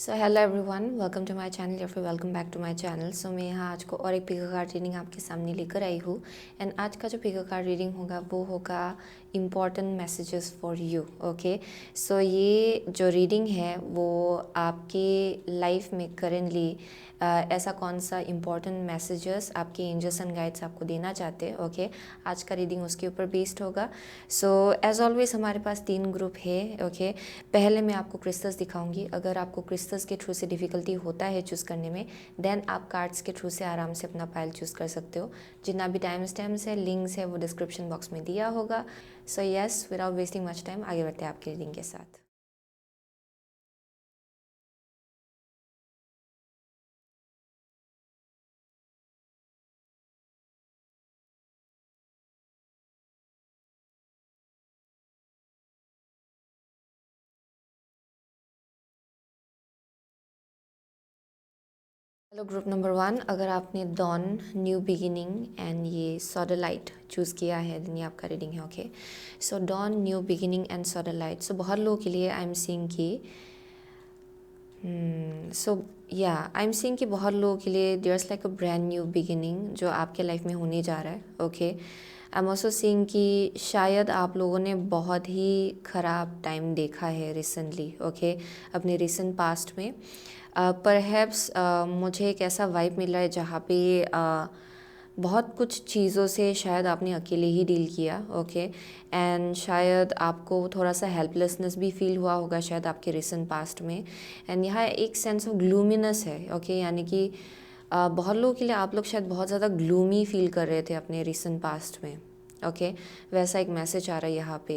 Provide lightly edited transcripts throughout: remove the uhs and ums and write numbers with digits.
So hello everyone, welcome to my channel या फिर welcome back to my channel. So मैं यहाँ आज को और एक पिको कार्ड रीडिंग आपके सामने लेकर आई हूँ। एंड आज का जो पिको कार्ड रीडिंग होगा वो होगा important messages for you. Okay, so ये जो रीडिंग है वो आपके लाइफ में करेंटली ऐसा कौन सा इम्पॉर्टेंट मैसेजेस आपके एंजल्स एंड गाइड्स आपको देना चाहते हैं। ओके, आज का रीडिंग उसके ऊपर बेस्ड होगा। सो एज ऑलवेज हमारे पास 3 ग्रुप है। ओके, पहले मैं आपको क्रिस्टल्स दिखाऊंगी। अगर आपको क्रिस्टल्स के थ्रू से डिफ़िकल्टी होता है चूज़ करने में, देन आप कार्ड्स के थ्रू से आराम से अपना पाइल चूज़ कर सकते हो। जितना भी टाइम स्टैम्प्स है, लिंक्स है, वो डिस्क्रिप्शन बॉक्स में दिया होगा। So yes, without wasting much time आगे बढ़ते हैं आपकी रीडिंग के साथ। हेलो ग्रुप नंबर 1, अगर आपने डॉन, न्यू बिगिनिंग एंड ये सॉडलाइट चूज़ किया है, दिन ये आपका रीडिंग है। Okay, so dawn, new beginning and sodalite. So बहुत लोगों के लिए आई एम सीइंग की आई एम सीइंग कि बहुत लोगों के लिए there is like a brand new beginning जो आपके लाइफ में होने जा रहा है। Okay, I am also seeing कि शायद आप लोगों ने बहुत ही ख़राब टाइम देखा है रिसेंटली। ओके, अपने रिसेंट पास्ट में परहैप्स मुझे एक ऐसा वाइब मिल रहा है जहाँ पे बहुत कुछ चीज़ों से शायद आपने अकेले ही डील किया। ओके, एंड शायद आपको थोड़ा सा हेल्पलेसनेस भी फील हुआ होगा शायद आपके रिसेंट पास्ट में। एंड यहाँ एक सेंस ऑफ ग्लूमीनेस है। ओके, यानी कि बहुत लोगों के लिए आप लोग शायद बहुत ज़्यादा ग्लूमी फील कर रहे थे अपने रिसेंट पास्ट में। ओके, वैसा एक मैसेज आ रहा है यहाँ पे।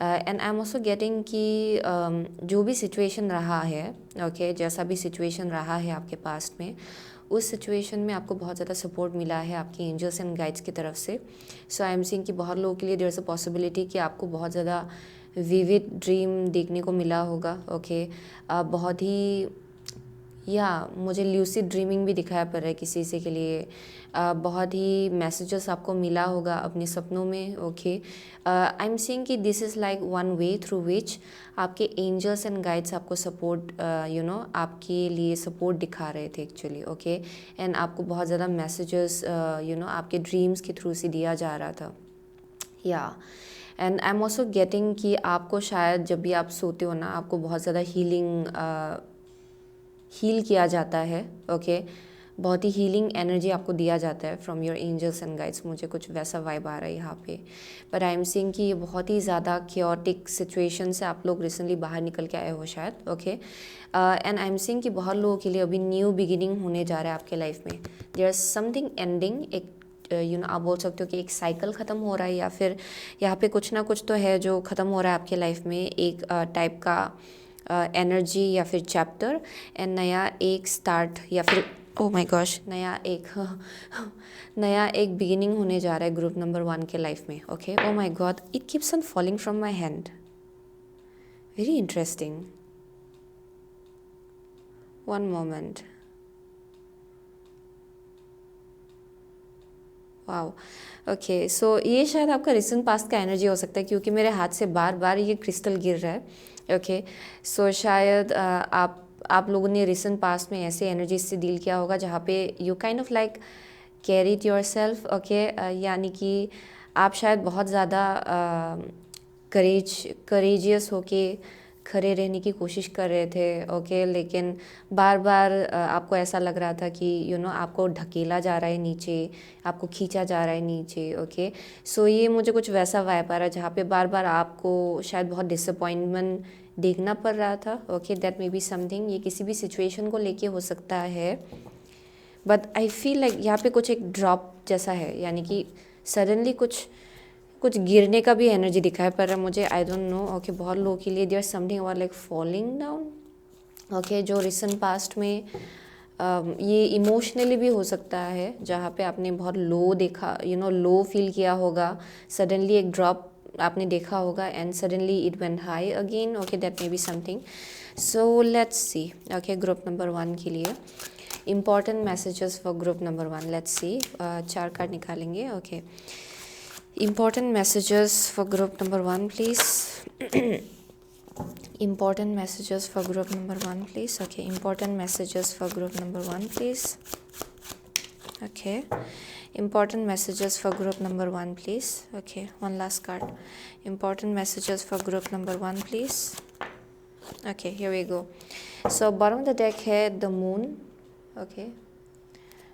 And I am also getting कि जो भी सिचुएशन रहा है, ओके, जैसा भी सिचुएशन रहा है आपके पास्ट में, उस सिचुएशन में आपको बहुत ज़्यादा सपोर्ट मिला है आपकी एंजल्स एंड गाइड्स की तरफ से। सो आई एम सीइंग कि बहुत लोगों के लिए देयर इज़ अ पॉसिबिलिटी कि आपको बहुत ज़्यादा विविड ड्रीम देखने को मिला होगा। ओके, बहुत ही मुझे ल्यूसिड ड्रीमिंग भी दिखाया पड़ रहा है किसी से के लिए। बहुत ही मैसेजेस आपको मिला होगा अपने सपनों में। ओके, आई एम सीइंग कि this is like one way through which आपके एंजल्स एंड गाइड्स आपको सपोर्ट आपके लिए सपोर्ट दिखा रहे थे एक्चुअली। ओके, एंड आपको बहुत ज़्यादा मैसेजेस आपके ड्रीम्स के थ्रू से दिया जा रहा था। And I am also getting कि आपको शायद जब भी आप सोते हो ना, आपको बहुत ज़्यादा हील किया जाता है। ओके, बहुत ही हीलिंग एनर्जी आपको दिया जाता है from your angels and guides. मुझे कुछ वैसा वाइब आ रहा है यहाँ पे। पर आई एम सीइंग कि ये बहुत ही ज़्यादा क्योटिक सिचुएशन से आप लोग रिसेंटली बाहर निकल के आए हो शायद। Okay, and I am seeing कि बहुत लोगों के लिए अभी न्यू बिगिनिंग होने जा रहा है आपके लाइफ में। देयर इज समथिंग एंडिंग, एक आप बोल सकते हो कि एक साइकिल ख़त्म हो रहा है, या फिर यहाँ पे कुछ ना कुछ तो है जो ख़त्म हो रहा है आपके लाइफ में, एक टाइप का एनर्जी या फिर चैप्टर। एंड नया एक स्टार्ट या फिर ओह माय गॉश, नया एक बिगिनिंग होने जा रहा है ग्रुप नंबर 1 के लाइफ में। Okay, oh my god, it keeps on falling from my hand, very interesting, one moment. Wow, okay, so ये शायद आपका रिसेंट पास्ट का एनर्जी हो सकता है, क्योंकि मेरे हाथ से बार बार ये क्रिस्टल गिर रहा है। ओके, सो शायद आप लोगों ने रिसेंट पास्ट में ऐसे एनर्जी से डील किया होगा जहाँ पे you kind of like carried your self. Okay, यानी कि आप शायद बहुत ज़्यादा करेजियस होके खड़े रहने की कोशिश कर रहे थे। ओके, लेकिन बार बार आपको ऐसा लग रहा था कि आपको ढकेला जा रहा है नीचे, आपको खींचा जा रहा है नीचे। ओके, सो ये मुझे कुछ वैसा वाइब आ रहा है जहाँ पे बार बार आपको शायद बहुत डिसअपॉइंटमेंट देखना पड़ रहा था। Okay, that may be something, ये किसी भी सिचुएशन को लेके हो सकता है। बट आई फील लाइक यहाँ पे कुछ एक ड्रॉप जैसा है, यानी कि सडनली कुछ कुछ गिरने का भी एनर्जी दिखाई पड़ रहा है मुझे। I don't know. ओके, बहुत लोगों के लिए there something about like falling down. Okay, जो रिसेंट पास्ट में ये इमोशनली भी हो सकता है, जहाँ पे आपने बहुत लो देखा, लो फील किया होगा। सडनली एक ड्रॉप आपने देखा होगा and suddenly it went high again. Okay, that may be something. So let's see. Okay, group number 1 के लिए important messages for group number 1, let's see. 4 card निकालेंगे। Okay, important messages for group number 1 please. Important messages for group number 1, please. Okay, important messages for group number 1, please. Okay, important messages for group number 1, please. Okay, one last card. Important messages for group number 1, please. Okay, here we go. So bottom of the deck है the moon. Okay,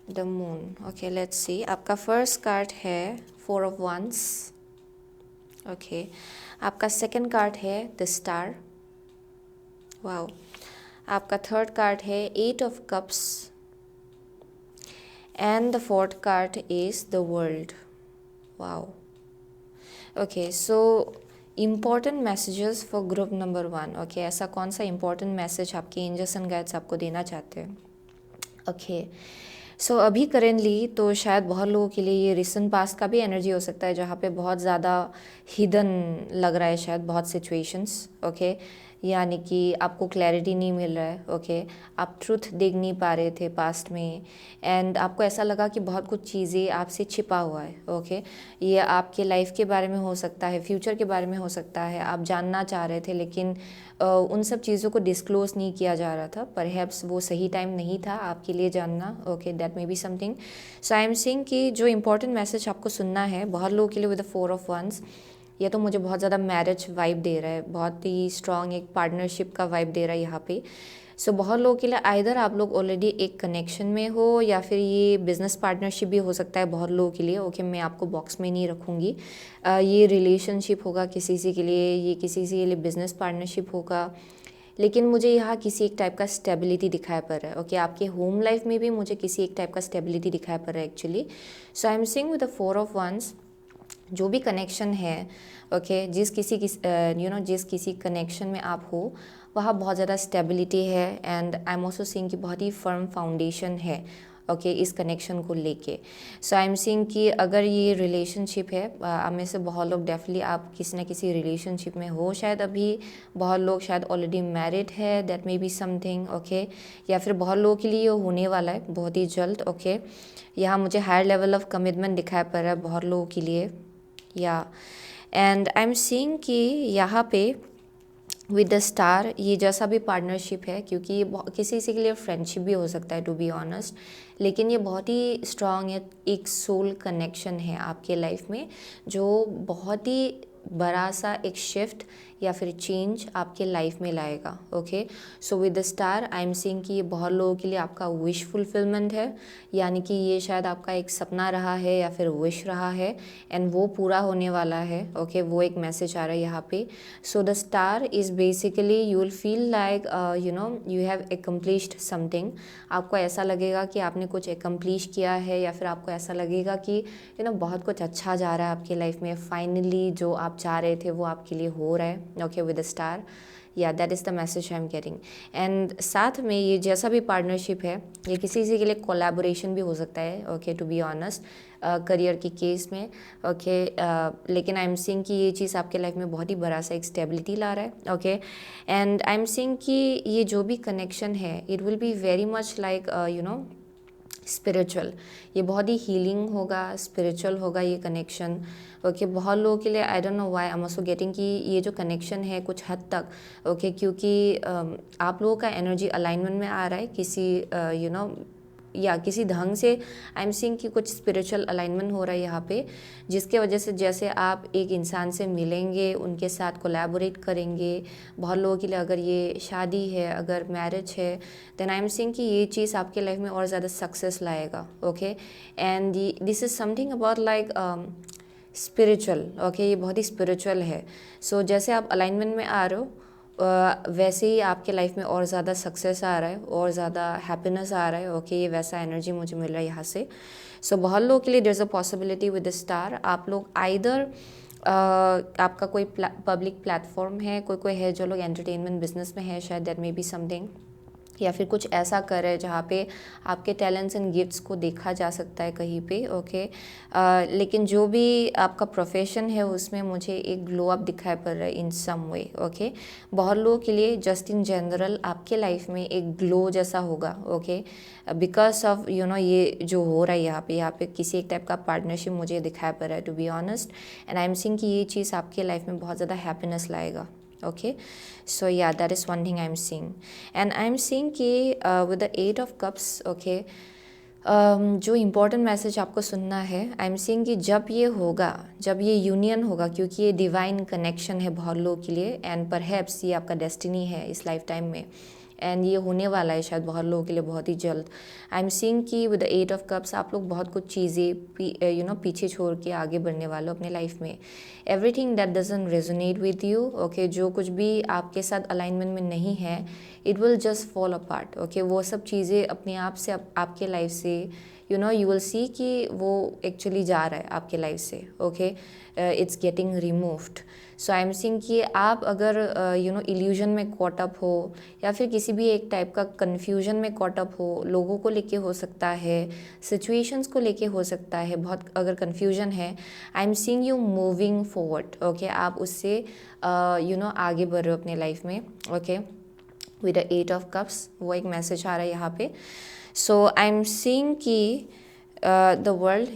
the moon. Okay, let's see. आपका first card है 4 of wands. Okay, आपका second card है the star. Wow. आपका third card है 8 of cups. And the fourth card is the world. Wow. Okay, so important messages for group number 1. Okay, ऐसा कौन सा important message आपके angels and guides आपको देना चाहते हैं? Okay, so अभी करेंटली तो शायद बहुत लोगों के लिए ये रिसेंट पास्ट का भी एनर्जी हो सकता है जहाँ पे बहुत ज़्यादा हिडन लग रहा है शायद बहुत सिचुएशंस. ओके, यानी कि आपको क्लैरिटी नहीं मिल रहा है. ओके, आप ट्रुथ देख नहीं पा रहे थे पास्ट में एंड आपको ऐसा लगा कि बहुत कुछ चीज़ें आपसे छिपा हुआ है. ओके, ये आपके लाइफ के बारे में हो सकता है, फ्यूचर के बारे में हो सकता है, आप जानना चाह रहे थे लेकिन उन सब चीज़ों को डिस्क्लोज नहीं किया जा रहा था. परहैप्स वो सही टाइम नहीं था आपके लिए जानना. Okay, that may be something. So I am saying कि जो इंपॉर्टेंट मैसेज आपको सुनना है बहुत लोगों के लिए विद द 4 ऑफ वंस, ये तो मुझे बहुत ज़्यादा मैरिज वाइब दे रहा है, बहुत ही स्ट्रॉन्ग एक पार्टनरशिप का वाइब दे रहा है यहाँ पे. सो बहुत लोगों के लिए आइदर आप लोग ऑलरेडी एक कनेक्शन में हो या फिर ये बिज़नेस पार्टनरशिप भी हो सकता है बहुत लोगों के लिए. ओके, मैं आपको बॉक्स में नहीं रखूँगी. ये रिलेशनशिप होगा किसी से के लिए, ये किसी से के लिए बिज़नेस पार्टनरशिप होगा, लेकिन मुझे यहाँ किसी एक टाइप का स्टेबिलिटी दिखाई पड़ रहा है. ओके, आपके होम लाइफ में भी मुझे किसी एक टाइप का स्टेबिलिटी दिखाई पड़ रहा है actually. So I am seeing with the 4 of wands, जो भी कनेक्शन है. ओके, जिस किसी कनेक्शन में आप हो वहाँ बहुत ज़्यादा स्टेबिलिटी है and I am also seeing कि बहुत ही फर्म फाउंडेशन है. ओके, इस कनेक्शन को लेके. सो आई एम सीइंग कि अगर ये रिलेशनशिप है, आप में से बहुत लोग डेफिनेटली आप किसी ना किसी रिलेशनशिप में हो शायद अभी, बहुत लोग शायद ऑलरेडी मैरिड है, that may be something. Okay, या फिर बहुत लोगों के लिए ये होने वाला है बहुत ही जल्द. ओके, यहाँ मुझे हायर लेवल ऑफ कमिटमेंट दिखाई पड़ रहा है बहुत लोगों के लिए. या एंड आई एम सीइंग कि यहाँ पे विद द स्टार ये जैसा भी पार्टनरशिप है, क्योंकि ये किसी के लिए फ्रेंडशिप भी हो सकता है टू बी ऑनेस्ट, लेकिन ये बहुत ही स्ट्रॉन्ग है, एक सोल कनेक्शन है आपके लाइफ में जो बहुत ही बड़ा सा एक शिफ्ट या फिर चेंज आपके लाइफ में लाएगा. Okay, so with the star I am seeing कि ये बहुत लोगों के लिए आपका विश फुलफिलमेंट है, यानी कि ये शायद आपका एक सपना रहा है या फिर विश रहा है एंड वो पूरा होने वाला है. ओके, वो एक मैसेज आ रहा है यहाँ पे. So the star is basically you will feel like you have accomplished something. आपको ऐसा लगेगा कि आपने कुछ एकम्प्लिश किया है या फिर आपको ऐसा लगेगा कि बहुत कुछ अच्छा जा रहा है आपकी लाइफ में. फाइनली जो आप चाह रहे थे वो आपके लिए हो रहा है. ओके, विद द स्टार, या that is the message I am getting. And साथ में ये जैसा भी पार्टनरशिप है ये किसी के लिए कोलैबोरेशन भी हो सकता है. Okay, to be honest, career की केस में. ओके, लेकिन आई एम सीइंग कि ये चीज़ आपके लाइफ में बहुत ही बड़ा सा एक स्टेबिलिटी ला रहा है. Okay, and I am seeing कि ये जो भी कनेक्शन है it will be very much like spiritual. ये बहुत ही हीलिंग होगा, स्पिरिचुअल होगा ये कनेक्शन. ओके, बहुत लोगों के लिए I don't know why I am also getting कि ये जो कनेक्शन है कुछ हद तक ओके क्योंकि आप लोगों का एनर्जी अलाइनमेंट में आ रहा है किसी या किसी ढंग से. आई एम सीइंग कि कुछ स्पिरिचुअल अलाइनमेंट हो रहा है यहाँ पे, जिसके वजह से जैसे आप एक इंसान से मिलेंगे, उनके साथ कोलैबोरेट करेंगे. बहुत लोगों के लिए अगर ये शादी है, अगर मैरिज है, देन आई एम सीइंग कि ये चीज़ आपके लाइफ में और ज़्यादा सक्सेस लाएगा. Okay, and this is something about like spiritual. Okay, ये बहुत ही स्पिरिचुअल है. सो जैसे आप अलाइनमेंट में आ रहे हो वैसे ही आपके लाइफ में और ज़्यादा सक्सेस आ रहा है और ज़्यादा हैप्पीनेस आ रहा है. ओके, ये वैसा एनर्जी मुझे मिल रहा है यहाँ से. सो बहुत लोगों के लिए there is a possibility with the star. आप लोग आइदर आपका कोई पब्लिक प्लेटफॉर्म है, कोई है जो लोग एंटरटेनमेंट बिजनेस में है शायद, दैट मे बी समथिंग, या फिर कुछ ऐसा करे जहाँ पे आपके टैलेंट्स एंड गिफ्ट्स को देखा जा सकता है कहीं पे. ओके, लेकिन जो भी आपका प्रोफेशन है उसमें मुझे एक ग्लो अप दिखाई पड़ रहा है इन सम वे. ओके, बहुत लोगों के लिए जस्ट इन जनरल आपके लाइफ में एक ग्लो जैसा होगा. ओके, बिकॉज ऑफ ये जो हो रहा है यहाँ पे किसी एक टाइप का पार्टनरशिप मुझे दिखाई पड़ रहा है to be honest. And I am seeing कि ये चीज़ आपके लाइफ में बहुत ज़्यादा हैप्पीनेस लाएगा. Okay, so yeah, that is one thing I'm seeing. And I'm seeing कि with the 8 of cups, okay, जो इम्पोर्टेंट मैसेज आपको सुनना है, आई एम सीइंग कि जब ये होगा, जब ये यूनियन होगा, क्योंकि ये डिवाइन कनेक्शन है बहुत लोगों के लिए, एंड परहैप्स ये आपका डेस्टिनी है इस लाइफ टाइम में, एंड ये होने वाला है शायद बहुत लोगों के लिए बहुत ही जल्द। आई एम सीइंग कि विद द 8 of cups आप लोग बहुत कुछ चीज़ें पीछे छोड़ के आगे बढ़ने वाले हो अपने लाइफ में। Everything that doesn't resonate with you, okay, जो कुछ भी आपके साथ अलाइनमेंट में नहीं है, it will just fall apart, okay. वो सब चीज़ें अपने आप से आपके लाइफ से यू विल सी कि वो एक्चुअली जा रहा है आपके लाइफ से, okay, it's getting removed. So I am seeing कि आप अगर इल्यूजन में कॉट अप हो, या फिर किसी भी एक टाइप का कन्फ्यूजन में कॉट अप हो, लोगों को लेके हो सकता है, सिचुएशंस को लेके हो सकता है, बहुत अगर कन्फ्यूजन है, आई am seeing you moving forward, okay. आप उससे आगे बढ़ रहे हो अपने लाइफ में, okay, with the 8 of cups। वो एक मैसेज आ रहा है यहाँ पे। सो आई एम सीइंग कि द वर्ल्ड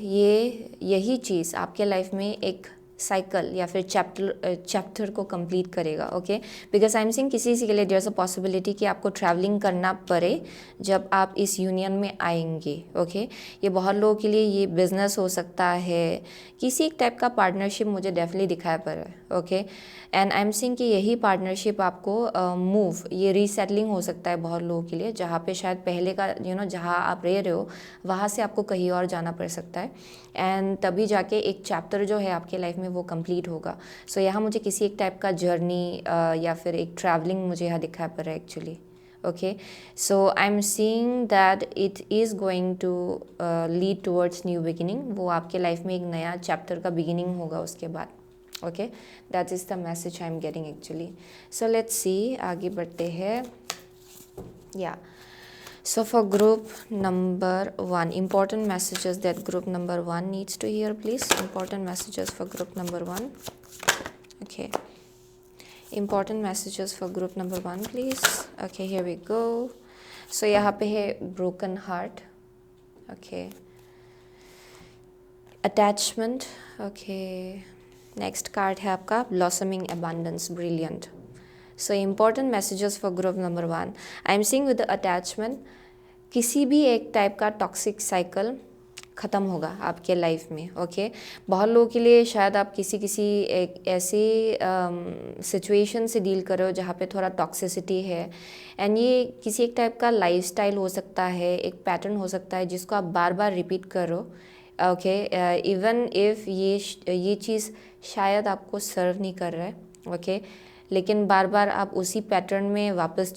यही चीज़ आपके लाइफ में एक साइकिल या फिर चैप्टर को कंप्लीट करेगा, okay. Because I am seeing किसी के लिए देयर इज़ अ पॉसिबिलिटी कि आपको ट्रैवलिंग करना पड़े जब आप इस यूनियन में आएंगे, ओके। ये बहुत लोगों के लिए ये बिजनेस हो सकता है, किसी एक टाइप का पार्टनरशिप मुझे डेफिनेटली दिखाया पड़ रहा है, okay. And I am seeing कि यही पार्टनरशिप आपको मूव ये रीसेटलिंग हो सकता है बहुत लोगों के लिए, जहाँ पे शायद पहले का जहाँ आप रह रहे हो वहाँ से आपको कहीं और जाना पड़ सकता है, एंड तभी जाके एक चैप्टर जो है आपके लाइफ में वो कंप्लीट होगा। सो यहाँ मुझे किसी एक टाइप का जर्नी या फिर एक ट्रैवलिंग मुझे यहाँ दिखाया पड़ रहा है actually, okay. So I am seeing that it is going to lead towards new beginning. वो आपके लाइफ में एक नया चैप्टर का बिगिनिंग होगा उसके बाद, okay. That is the message I am getting actually. So let's सी, आगे बढ़ते हैं। या so for group number 1, important messages that group number 1 needs to hear, please. Important messages for group number 1, okay. Important messages for group number 1, please. Okay, here we go. So यहाँ पे है broken heart, okay, attachment, okay. Next card है आपका blossoming abundance, brilliant. So important messages for group number 1. I am seeing with the attachment, किसी भी एक type का toxic cycle ख़त्म होगा आपके लाइफ में, ओके। बहुत लोगों के लिए शायद आप किसी एक ऐसी सिचुएशन से डील कर रहे हो जहाँ पे थोड़ा टॉक्सिसिटी है, एंड ये किसी एक टाइप का लाइफस्टाइल हो सकता है, एक पैटर्न हो सकता है जिसको आप बार बार रिपीट करो, ओके। इवन इफ़ ये चीज़ शायद आपको सर्व नहीं कर रहा है, ओके, लेकिन बार बार आप उसी पैटर्न में वापस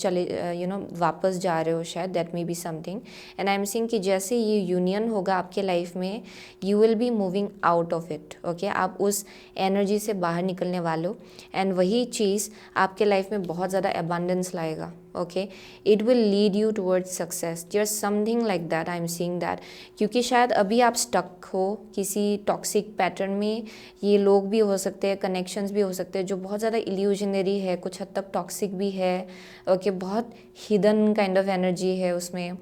वापस जा रहे हो शायद, that may be something. And I am seeing कि जैसे ये यूनियन होगा आपके लाइफ में, you will be moving out of it, okay. आप उस एनर्जी से बाहर निकलने वाले हो, एंड वही चीज़ आपके लाइफ में बहुत ज़्यादा अबंडेंस लाएगा, okay. It will lead you towards success, there something like that, I am seeing that. क्योंकि शायद अभी आप स्टक हो किसी टॉक्सिक पैटर्न में, ये लोग भी हो सकते हैं, कनेक्शंस भी हो सकते हैं जो बहुत ज़्यादा इल्यूजनरी है, कुछ हद तक टॉक्सिक भी है, ओके, बहुत हिडन काइंड ऑफ एनर्जी है उसमें।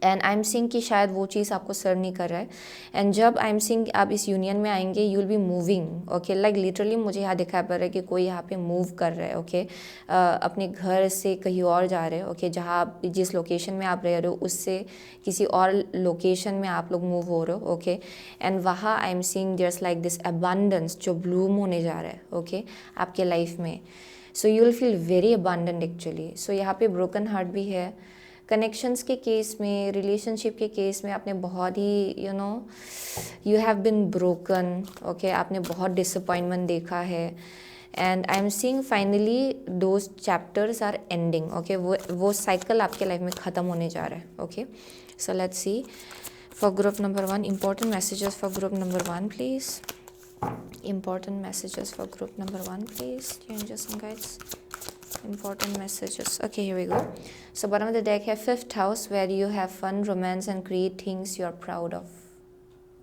एंड आई एम सीइंग कि शायद वो चीज़ आपको सर्व नहीं कर रहा है, एंड जब आई एम सीइंग आप इस यूनियन में आएंगे, you will be moving, okay, like literally मुझे यहाँ दिखाई पड़ रहा है कि कोई यहाँ पे मूव कर रहा है, ओके, अपने घर से कहीं और जा रहे हैं, ओके, जहाँ आप जिस लोकेशन में आप रह रहे हो उससे किसी और लोकेशन में आप लोग मूव हो रहे हो, ओके। एंड वहाँ I am seeing just like this abundance जो ब्लूम होने जा रहा है, ओके, आपके लाइफ में। So you will feel very abundant actually. So यहाँ पे ब्रोकन हार्ट भी है। कनेक्शंस के केस में, रिलेशनशिप के केस में आपने बहुत ही you have been broken, okay, आपने बहुत डिसअपॉइंटमेंट देखा है, and I am seeing finally those chapters are ending, okay. वो साइकिल आपके लाइफ में ख़त्म होने जा रहा है, okay. So let's see for group number 1, important messages for group number 1, please. Important messages for group number 1, please. Angels and guides. Important messages. Okay, here we go. So bottom of the deck have 5th house, where you have fun, romance, and create things you are proud of.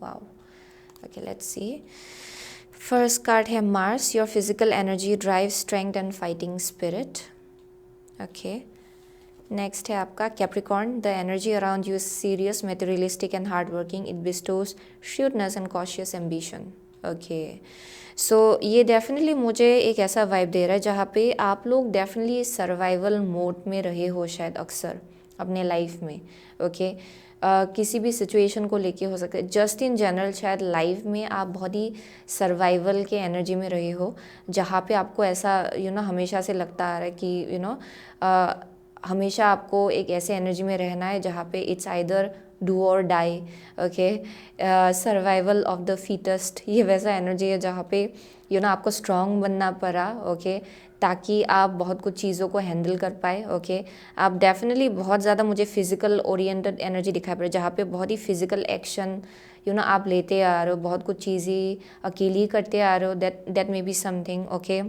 Wow. Okay, let's see. First card here, Mars. Your physical energy drives strength and fighting spirit. Okay. Next है आपका Capricorn. The energy around you is serious, materialistic, and hardworking. It bestows shrewdness and cautious ambition. Okay. So ये definitely मुझे एक ऐसा vibe दे रहा है जहाँ पे आप लोग डेफिनेटली सर्वाइवल मोड में रहे हो शायद अक्सर अपने लाइफ में। ओके। किसी भी सिचुएशन को लेके हो सकता है, जस्ट इन जनरल शायद लाइफ में आप बहुत ही सर्वाइवल के एनर्जी में रहे हो, जहाँ पे आपको ऐसा हमेशा से लगता आ रहा है कि हमेशा आपको एक ऐसे एनर्जी में रहना है जहाँ पे it's either do or die. Okay. Survival of the fittest, ये वैसा एनर्जी है जहाँ पे आपको स्ट्रांग बनना पड़ा। ओके। ताकि आप बहुत कुछ चीज़ों को हैंडल कर पाए। ओके। आप डेफिनेटली बहुत ज़्यादा मुझे फिजिकल ओरिएंटेड एनर्जी दिखाई पड़, जहाँ पे बहुत ही फिजिकल एक्शन आप लेते आ रहे हो, बहुत कुछ चीज़ें अकेली करते आ रहे हो, that may be something. Okay.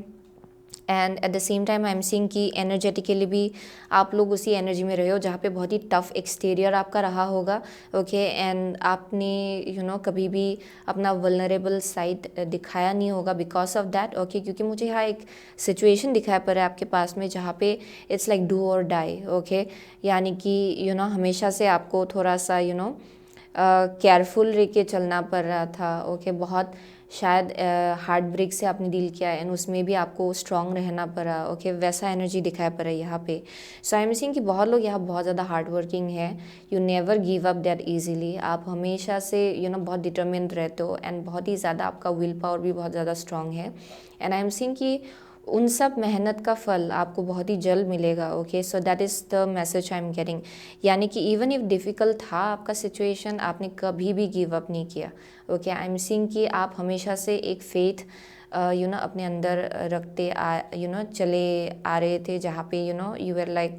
And at the same time I am seeing कि एनर्जेटिकली भी आप लोग उसी एनर्जी में रहे हो जहाँ पे बहुत ही टफ एक्सटीरियर आपका रहा होगा। ओके। एंड आपने कभी भी अपना वल्नरेबल साइड दिखाया नहीं होगा बिकॉज ऑफ दैट। ओके। क्योंकि मुझे यहाँ एक सिचुएशन दिखाया पड़ रहा है आपके पास में जहाँ पे it's like do or die. Okay. यानी कि हमेशा से आपको थोड़ा सा केयरफुल रह के चलना पड़ रहा था। ओके। बहुत शायद हार्ट ब्रेक से आपने डील किया एंड उसमें भी आपको स्ट्रांग रहना पड़ा। ओके। वैसा एनर्जी दिखाया पड़ा यहाँ पे। सो आई एम सीइंग कि बहुत लोग यहाँ बहुत ज़्यादा हार्ड वर्किंग है। You never give up that easily. आप हमेशा से बहुत डिटर्मिन्ड रहते हो एंड बहुत ही ज़्यादा आपका विल पावर भी बहुत ज़्यादा स्ट्रांग है। एंड आई एम सीइंग कि उन सब मेहनत का फल आपको बहुत ही जल्द मिलेगा। Okay. So that is the message I am getting. यानी कि इवन इफ डिफ़िकल्ट था आपका सिचुएशन, आपने कभी भी गिव अप नहीं किया। ओके। आई एम सीइंग कि आप हमेशा से एक फेथ अपने अंदर रखते चले आ रहे थे, जहाँ पे यू आर लाइक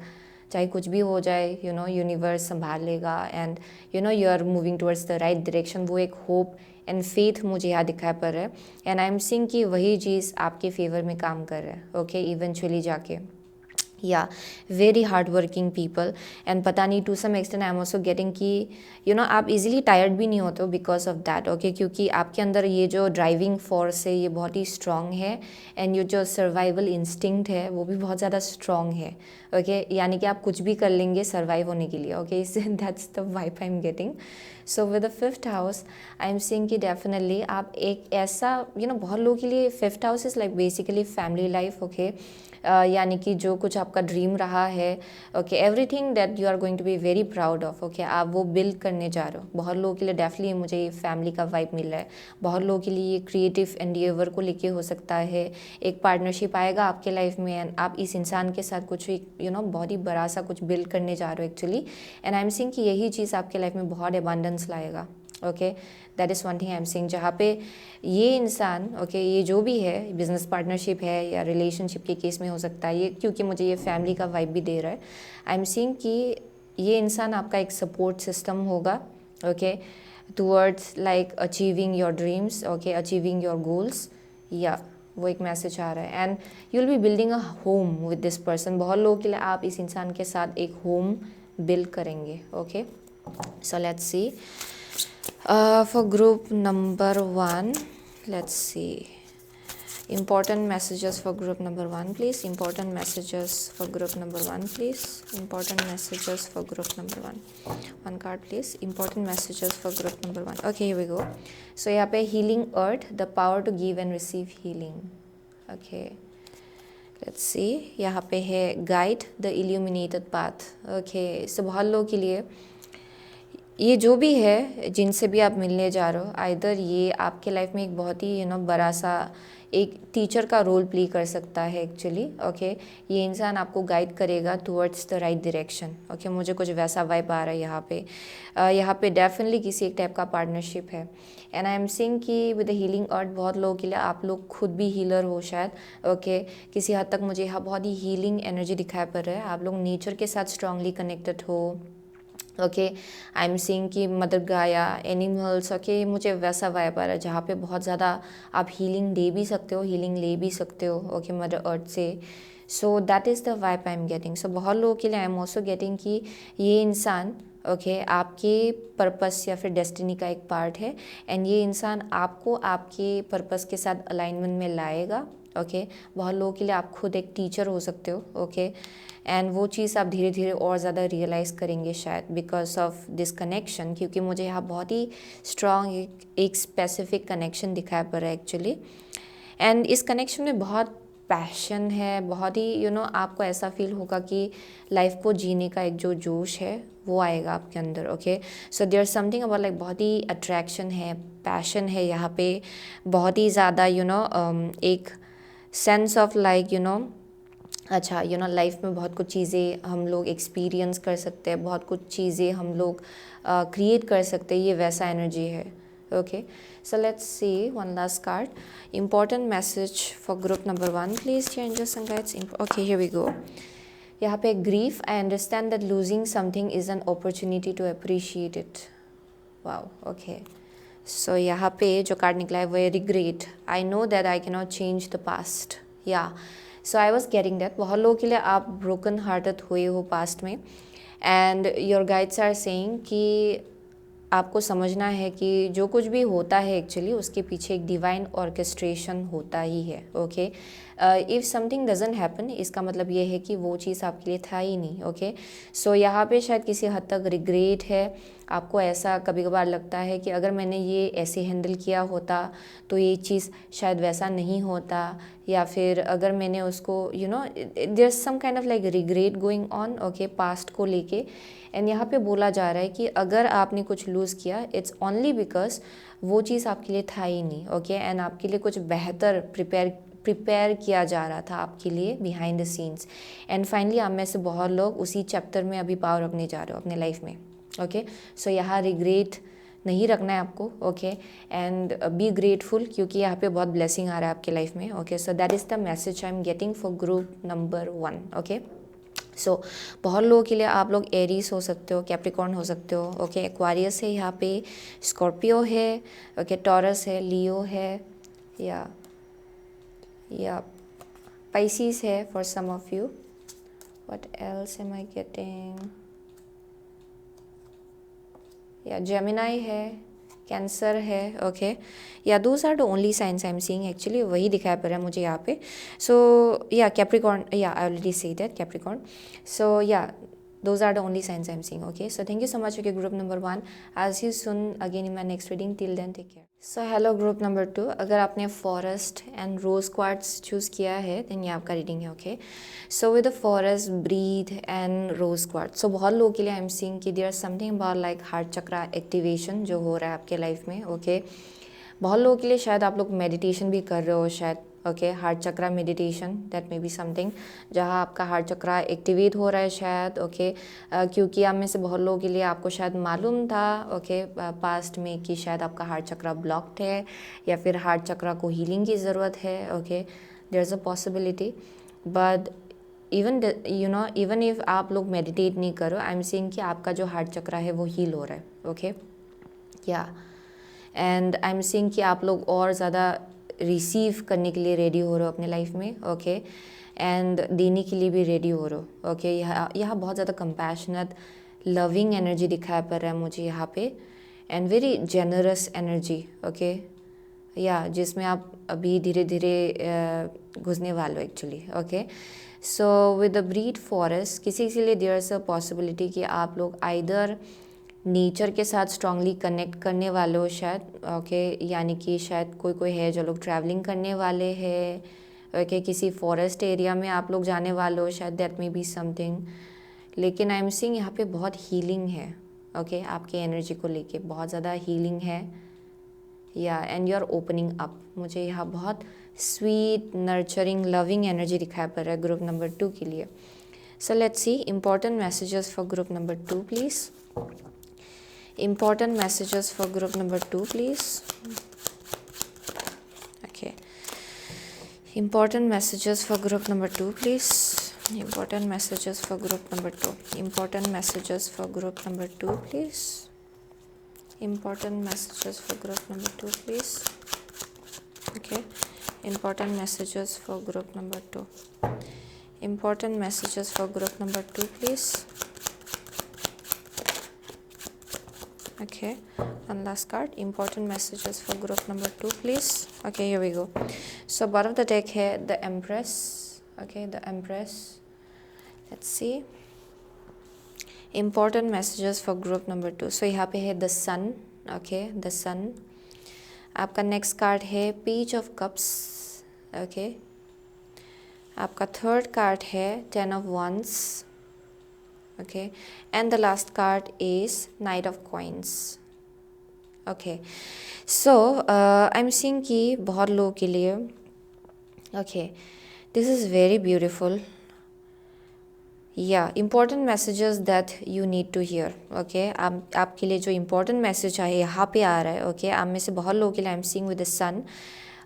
चाहे कुछ भी हो जाए यूनिवर्स संभाल लेगा and you are moving towards the right direction. वो एक होप एंड फेथ मुझे यहाँ दिखाई पड़ रहा है। एंड आई एम सीइंग कि वही चीज़ आपके फेवर में काम कर रहा है। ओके। इवेंचुअली जाके या very hard working people. And पता नहीं to some extent I am also getting कि आप इजीली टायर्ड भी नहीं होते हो बिकॉज ऑफ दैट। ओके। क्योंकि आपके अंदर ये जो ड्राइविंग फोर्स है ये बहुत ही स्ट्रांग है एंड ये जो सर्वाइवल इंस्टिंक्ट है वो भी बहुत ज़्यादा स्ट्रांग है। ओके। यानी कि आप कुछ भी कर लेंगे सर्वाइव होने के लिए। Okay. That's the vibe I am getting. So with the fifth house I am seeing कि डेफिनेटली आप एक ऐसा बहुत लोगों के लिए fifth house is like basically family life. Okay. यानी कि जो कुछ आपका ड्रीम रहा है, okay, everything that you are going to be very proud of. Okay. आप वो बिल्ड करने जा रहे हो। बहुत लोगों के लिए डेफिनेटली मुझे ये फैमिली का वाइब मिल रहा है। बहुत लोगों के लिए ये क्रिएटिव एंडिएवर को लेके हो सकता है। एक पार्टनरशिप आएगा आपके लाइफ में एंड आप इस इंसान के साथ कुछ बहुत ही बड़ा सा कुछ बिल्ड करने जा रहे हो actually. And I am seeing कि यही चीज़ आपके लाइफ में बहुत अबंडेंस लाएगा। Okay. That is one thing I am seeing, जहाँ पे ये इंसान ओके ये जो भी है बिजनेस पार्टनरशिप है या रिलेशनशिप के केस में हो सकता है ये, क्योंकि मुझे ये फैमिली का वाइब भी दे रहा है। आई एम सीइंग कि ये इंसान आपका एक सपोर्ट सिस्टम होगा। Okay. Towards like achieving your dreams. Okay. Achieving your goals, या वो एक मैसेज आ रहा है। And you will B building a home with this person. बहुत लोगों के लिए आप इस इंसान के साथ एक होम बिल्ड करेंगे। Okay. So let's see for group number 1, let's see important messages for group number 1 please. Important messages for group number 1 please. Important messages for group number 1. One card please. Important messages for group number 1. Okay, here we go. So यहाँ पे healing earth, the power to give and receive healing. Okay, let's see. यहाँ पे है guide the illuminated path. Okay, so बहुत लोगों के लिए ये जो भी है जिनसे भी आप मिलने जा रहे हो, आइदर ये आपके लाइफ में एक बहुत ही बड़ा सा एक टीचर का रोल प्ले कर सकता है एक्चुअली। ओके। ये इंसान आपको गाइड करेगा towards the right direction. Okay. मुझे कुछ वैसा वाइब आ रहा है यहाँ पे डेफिनेटली किसी एक टाइप का पार्टनरशिप है। एंड आई एम सीइंग कि विद द हीलिंग अर्थ बहुत लोगों के लिए आप लोग खुद भी हीलर हो शायद। ओके। किसी हद तक मुझे यहाँ बहुत ही हीलिंग एनर्जी दिखाई पड़ रहा है। आप लोग नेचर के साथ स्ट्रांगली कनेक्टेड हो। ओके। आई एम सीइंग कि मदर गाया एनिमल्स। ओके। मुझे वैसा वाइब आ रहा है जहाँ पे बहुत ज़्यादा आप हीलिंग दे भी सकते हो, हीलिंग ले भी सकते हो। ओके। मदर अर्थ से। So that is the vibe I am getting. So बहुत लोगों के लिए आई एम ऑल्सो गेटिंग कि ये इंसान ओके आपके पर्पस या फिर डेस्टिनी का एक पार्ट है एंड ये इंसान आपको आपके पर्पस के साथ अलाइनमेंट में लाएगा। ओके। बहुत लोगों के लिए आप खुद एक टीचर हो सकते हो, ओके। एंड वो चीज़ आप धीरे धीरे और ज़्यादा रियलाइज़ करेंगे शायद बिकॉज ऑफ दिस कनेक्शन, क्योंकि मुझे यहाँ बहुत ही स्ट्रॉन्ग एक स्पेसिफिक कनेक्शन दिखाई पड़ रहा है एक्चुअली। एंड इस कनेक्शन में बहुत पैशन है, बहुत ही आपको ऐसा फील होगा कि लाइफ को जीने का एक जो जोश है वो आएगा आपके अंदर, okay. So there something about like बहुत ही अट्रैक्शन है, पैशन है यहाँ पे, बहुत ही ज़्यादा एक सेंस ऑफ लाइक अच्छा लाइफ में बहुत कुछ चीज़ें हम लोग एक्सपीरियंस कर सकते हैं, बहुत कुछ चीज़ें हम लोग क्रिएट कर सकते हैं, ये वैसा एनर्जी है, okay. So let's see one last card. Important message for group number 1. Please, dear angels and guides. Okay, here we go. यहाँ पे grief. I understand that losing something is an opportunity to appreciate it. Wow. Okay. So यहाँ पे जो card निकला है वो है regret. I know that I cannot change the past. Yeah. So I was getting that. बहुत लोगों के लिए आप broken hearted हुए हो past में, and your guides are saying कि आपको समझना है कि जो कुछ भी होता है एक्चुअली उसके पीछे एक डिवाइन ऑर्केस्ट्रेशन होता ही है, okay. If something doesn't happen, इसका मतलब ये है कि वो चीज़ आपके लिए था ही नहीं, ओके। सो यहाँ पे शायद किसी हद तक रिग्रेट है, आपको ऐसा कभी कभार लगता है कि अगर मैंने ये ऐसे हैंडल किया होता तो ये चीज़ शायद वैसा नहीं होता, या फिर अगर मैंने उसको there is some kind of like regret going on, okay, past को लेके। एंड यहाँ पे बोला जा रहा है कि अगर आपने कुछ लूज़ किया इट्स ओनली बिकॉज वो चीज़ आपके लिए था ही नहीं, ओके। एंड आपके लिए कुछ बेहतर प्रिपेयर किया जा रहा था आपके लिए behind the scenes. And finally आप में से बहुत लोग उसी चैप्टर में अभी पावर रखने जा रहे हो अपने लाइफ में, ओके। सो यहाँ रिग्रेट नहीं रखना है आपको, ओके। एंड बी ग्रेटफुल, क्योंकि यहाँ पे बहुत ब्लेसिंग आ रहा है आपके लाइफ में, okay. So that is the message I am getting for group number 1, okay. So बहुत लोगों के लिए आप लोग एरीज हो सकते हो, कैप्रिकॉर्न हो सकते हो, ओके। एक्वारियस है यहाँ पे, स्कॉर्पियो है, ओके, टॉरस है, लियो है, या पाइसिस है for some of you. What else am I getting? या जेमिनाई है, कैंसर है, ओके। या those are the only signs I am seeing actually, वही दिखाई पड़ रहा है मुझे यहाँ पे। सो yeah Capricorn, yeah I already say that Capricorn. So yeah those are the only signs I'm seeing, okay. So thank you so much, okay, group number 1. I'll see you soon again in my next reading. Till then, take care. So hello group number 2. अगर आपने forest and rose quartz choose किया है then ये आपका reading है, okay. So with the forest, breathe and rose quartz. So बहुत लोगों के लिए I'm seeing कि there is something about like heart chakra activation जो हो रहा है आपके life में, okay. बहुत लोगों के लिए शायद आप लोग मेडिटेशन भी कर रहे हो शायद, okay. Heart chakra meditation, that may be something जहाँ आपका हार्ट चक्रा एक्टिवेट हो रहा है शायद, ओके। क्योंकि आप में से बहुत लोगों के लिए आपको शायद मालूम था, ओके, पास्ट में कि शायद आपका हार्ट चक्रा ब्लॉक्ड है या फिर हार्ट चक्रा को हीलिंग की ज़रूरत है, okay. There is a possibility, but even if आप लोग मेडिटेट नहीं करो, आई एम सीइंग कि आपका जो हार्ट चक्रा है वो हील हो रहा है, ओके। या एंड आई एम सीइंग कि आप लोग और ज़्यादा रिसीव करने के लिए रेडी हो रहे हो अपने लाइफ में, ओके। एंड देने के लिए भी रेडी हो रहे हो, ओके। यहाँ बहुत ज़्यादा कंपैशनेट लविंग एनर्जी दिखाई पड़ रहा है मुझे यहाँ पे, and very generous energy, okay. या जिसमें आप अभी धीरे धीरे घुसने वाले हो actually, okay. So with the breed forest, किसी के लिए देयर इज़ अ पॉसिबिलिटी कि आप लोग आइदर नेचर के साथ स्ट्रांगली कनेक्ट करने वाले हो शायद, ओके। यानी कि शायद कोई है जो लोग ट्रैवलिंग करने वाले हैं, ओके। किसी फॉरेस्ट एरिया में आप लोग जाने वाले हो शायद, दैट मे बी समथिंग। लेकिन आई एम सीइंग यहाँ पे बहुत हीलिंग है, ओके। आपके एनर्जी को लेके बहुत ज़्यादा हीलिंग है, yeah and you are opening up. मुझे यहाँ बहुत स्वीट नर्चरिंग लविंग एनर्जी दिखाई पड़ रहा है ग्रुप नंबर 2 के लिए। सो let's see important messages for group number 2 please. Important messages for group number 2 please. Okay, important messages for group number 2 please. Important messages for group number 2. Important messages for group number 2 please. Important messages for group number 2 please. Okay, important messages for group number 2. Important messages for group number 2 please. Okay, one last card. Important messages for group number 2 please. Okay, here we go. So bottom of the deck है the empress. Okay, the empress. Let's see important messages for group number 2. So यहाँ पे है the sun. Okay, the sun. आपका next card है page of cups. Okay, आपका third card है 10 of wands. Okay, and the last card is knight of coins. Okay, so I am seeing कि बहुत लोगों के लिए okay this is very beautiful. या important messages that you need to hear. Okay, आपके लिए जो इम्पोर्टेंट मैसेज है यहाँ पे आ रहा है. ओके, आप में से बहुत लोगों के लिए I am seeing with the sun.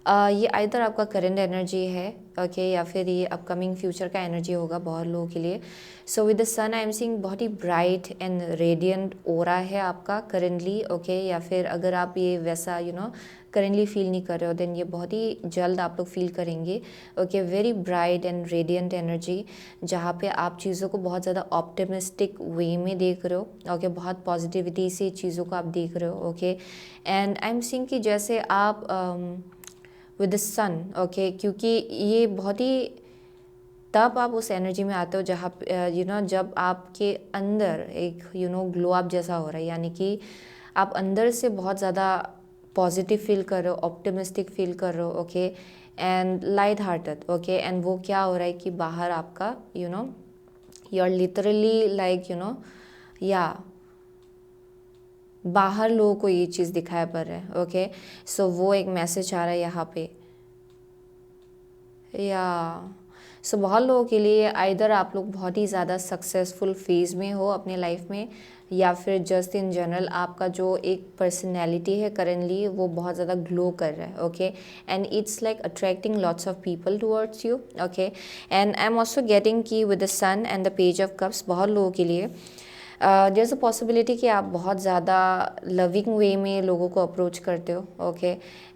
ये आइदर आपका करंट एनर्जी है. ओके, या फिर ये अपकमिंग फ्यूचर का एनर्जी होगा बहुत लोगों के लिए. So with the sun I am seeing बहुत ही ब्राइट एंड रेडियंट ओरा है आपका करेंटली. ओके, या फिर अगर आप ये वैसा करेंटली फील नहीं कर रहे हो देन ये बहुत ही जल्द आप लोग फील करेंगे. Okay, very bright and radiant energy जहाँ पे आप चीज़ों को बहुत ज़्यादा ऑप्टिमिस्टिक वे में देख रहे हो. ओके, बहुत पॉजिटिविटी से चीज़ों को आप देख रहे हो. Okay, and I am seeing कि जैसे आप विद द सन. ओके, क्योंकि ये बहुत ही तब आप उस एनर्जी में आते हो जहाँ जब आपके अंदर एक ग्लो अप जैसा हो रहा है. यानी कि आप अंदर से बहुत ज़्यादा पॉजिटिव फील कर रहे हो, ऑप्टिमिस्टिक फील कर रहे हो. Okay, and light hearted. Okay, and वो क्या हो रहा है कि बाहर आपका यू आर लिटरली लाइक या बाहर लोगों को ये चीज़ दिखाया पड़ रहा है. ओके, सो वो एक मैसेज आ रहा है यहाँ पे. या सो बहुत लोगों के लिए आइदर आप लोग बहुत ही ज़्यादा सक्सेसफुल फेज़ में हो अपने लाइफ में, या फिर जस्ट इन जनरल आपका जो एक पर्सनैलिटी है करेंटली वो बहुत ज़्यादा ग्लो कर रहा है. Okay, and it's like attracting lots of people towards you. Okay, and I am also getting की with the sun and the page of cups बहुत लोगों के लिए देयर इज़ अ पॉसिबिलिटी कि आप बहुत ज़्यादा लविंग वे में लोगों को अप्रोच करते हो. Okay,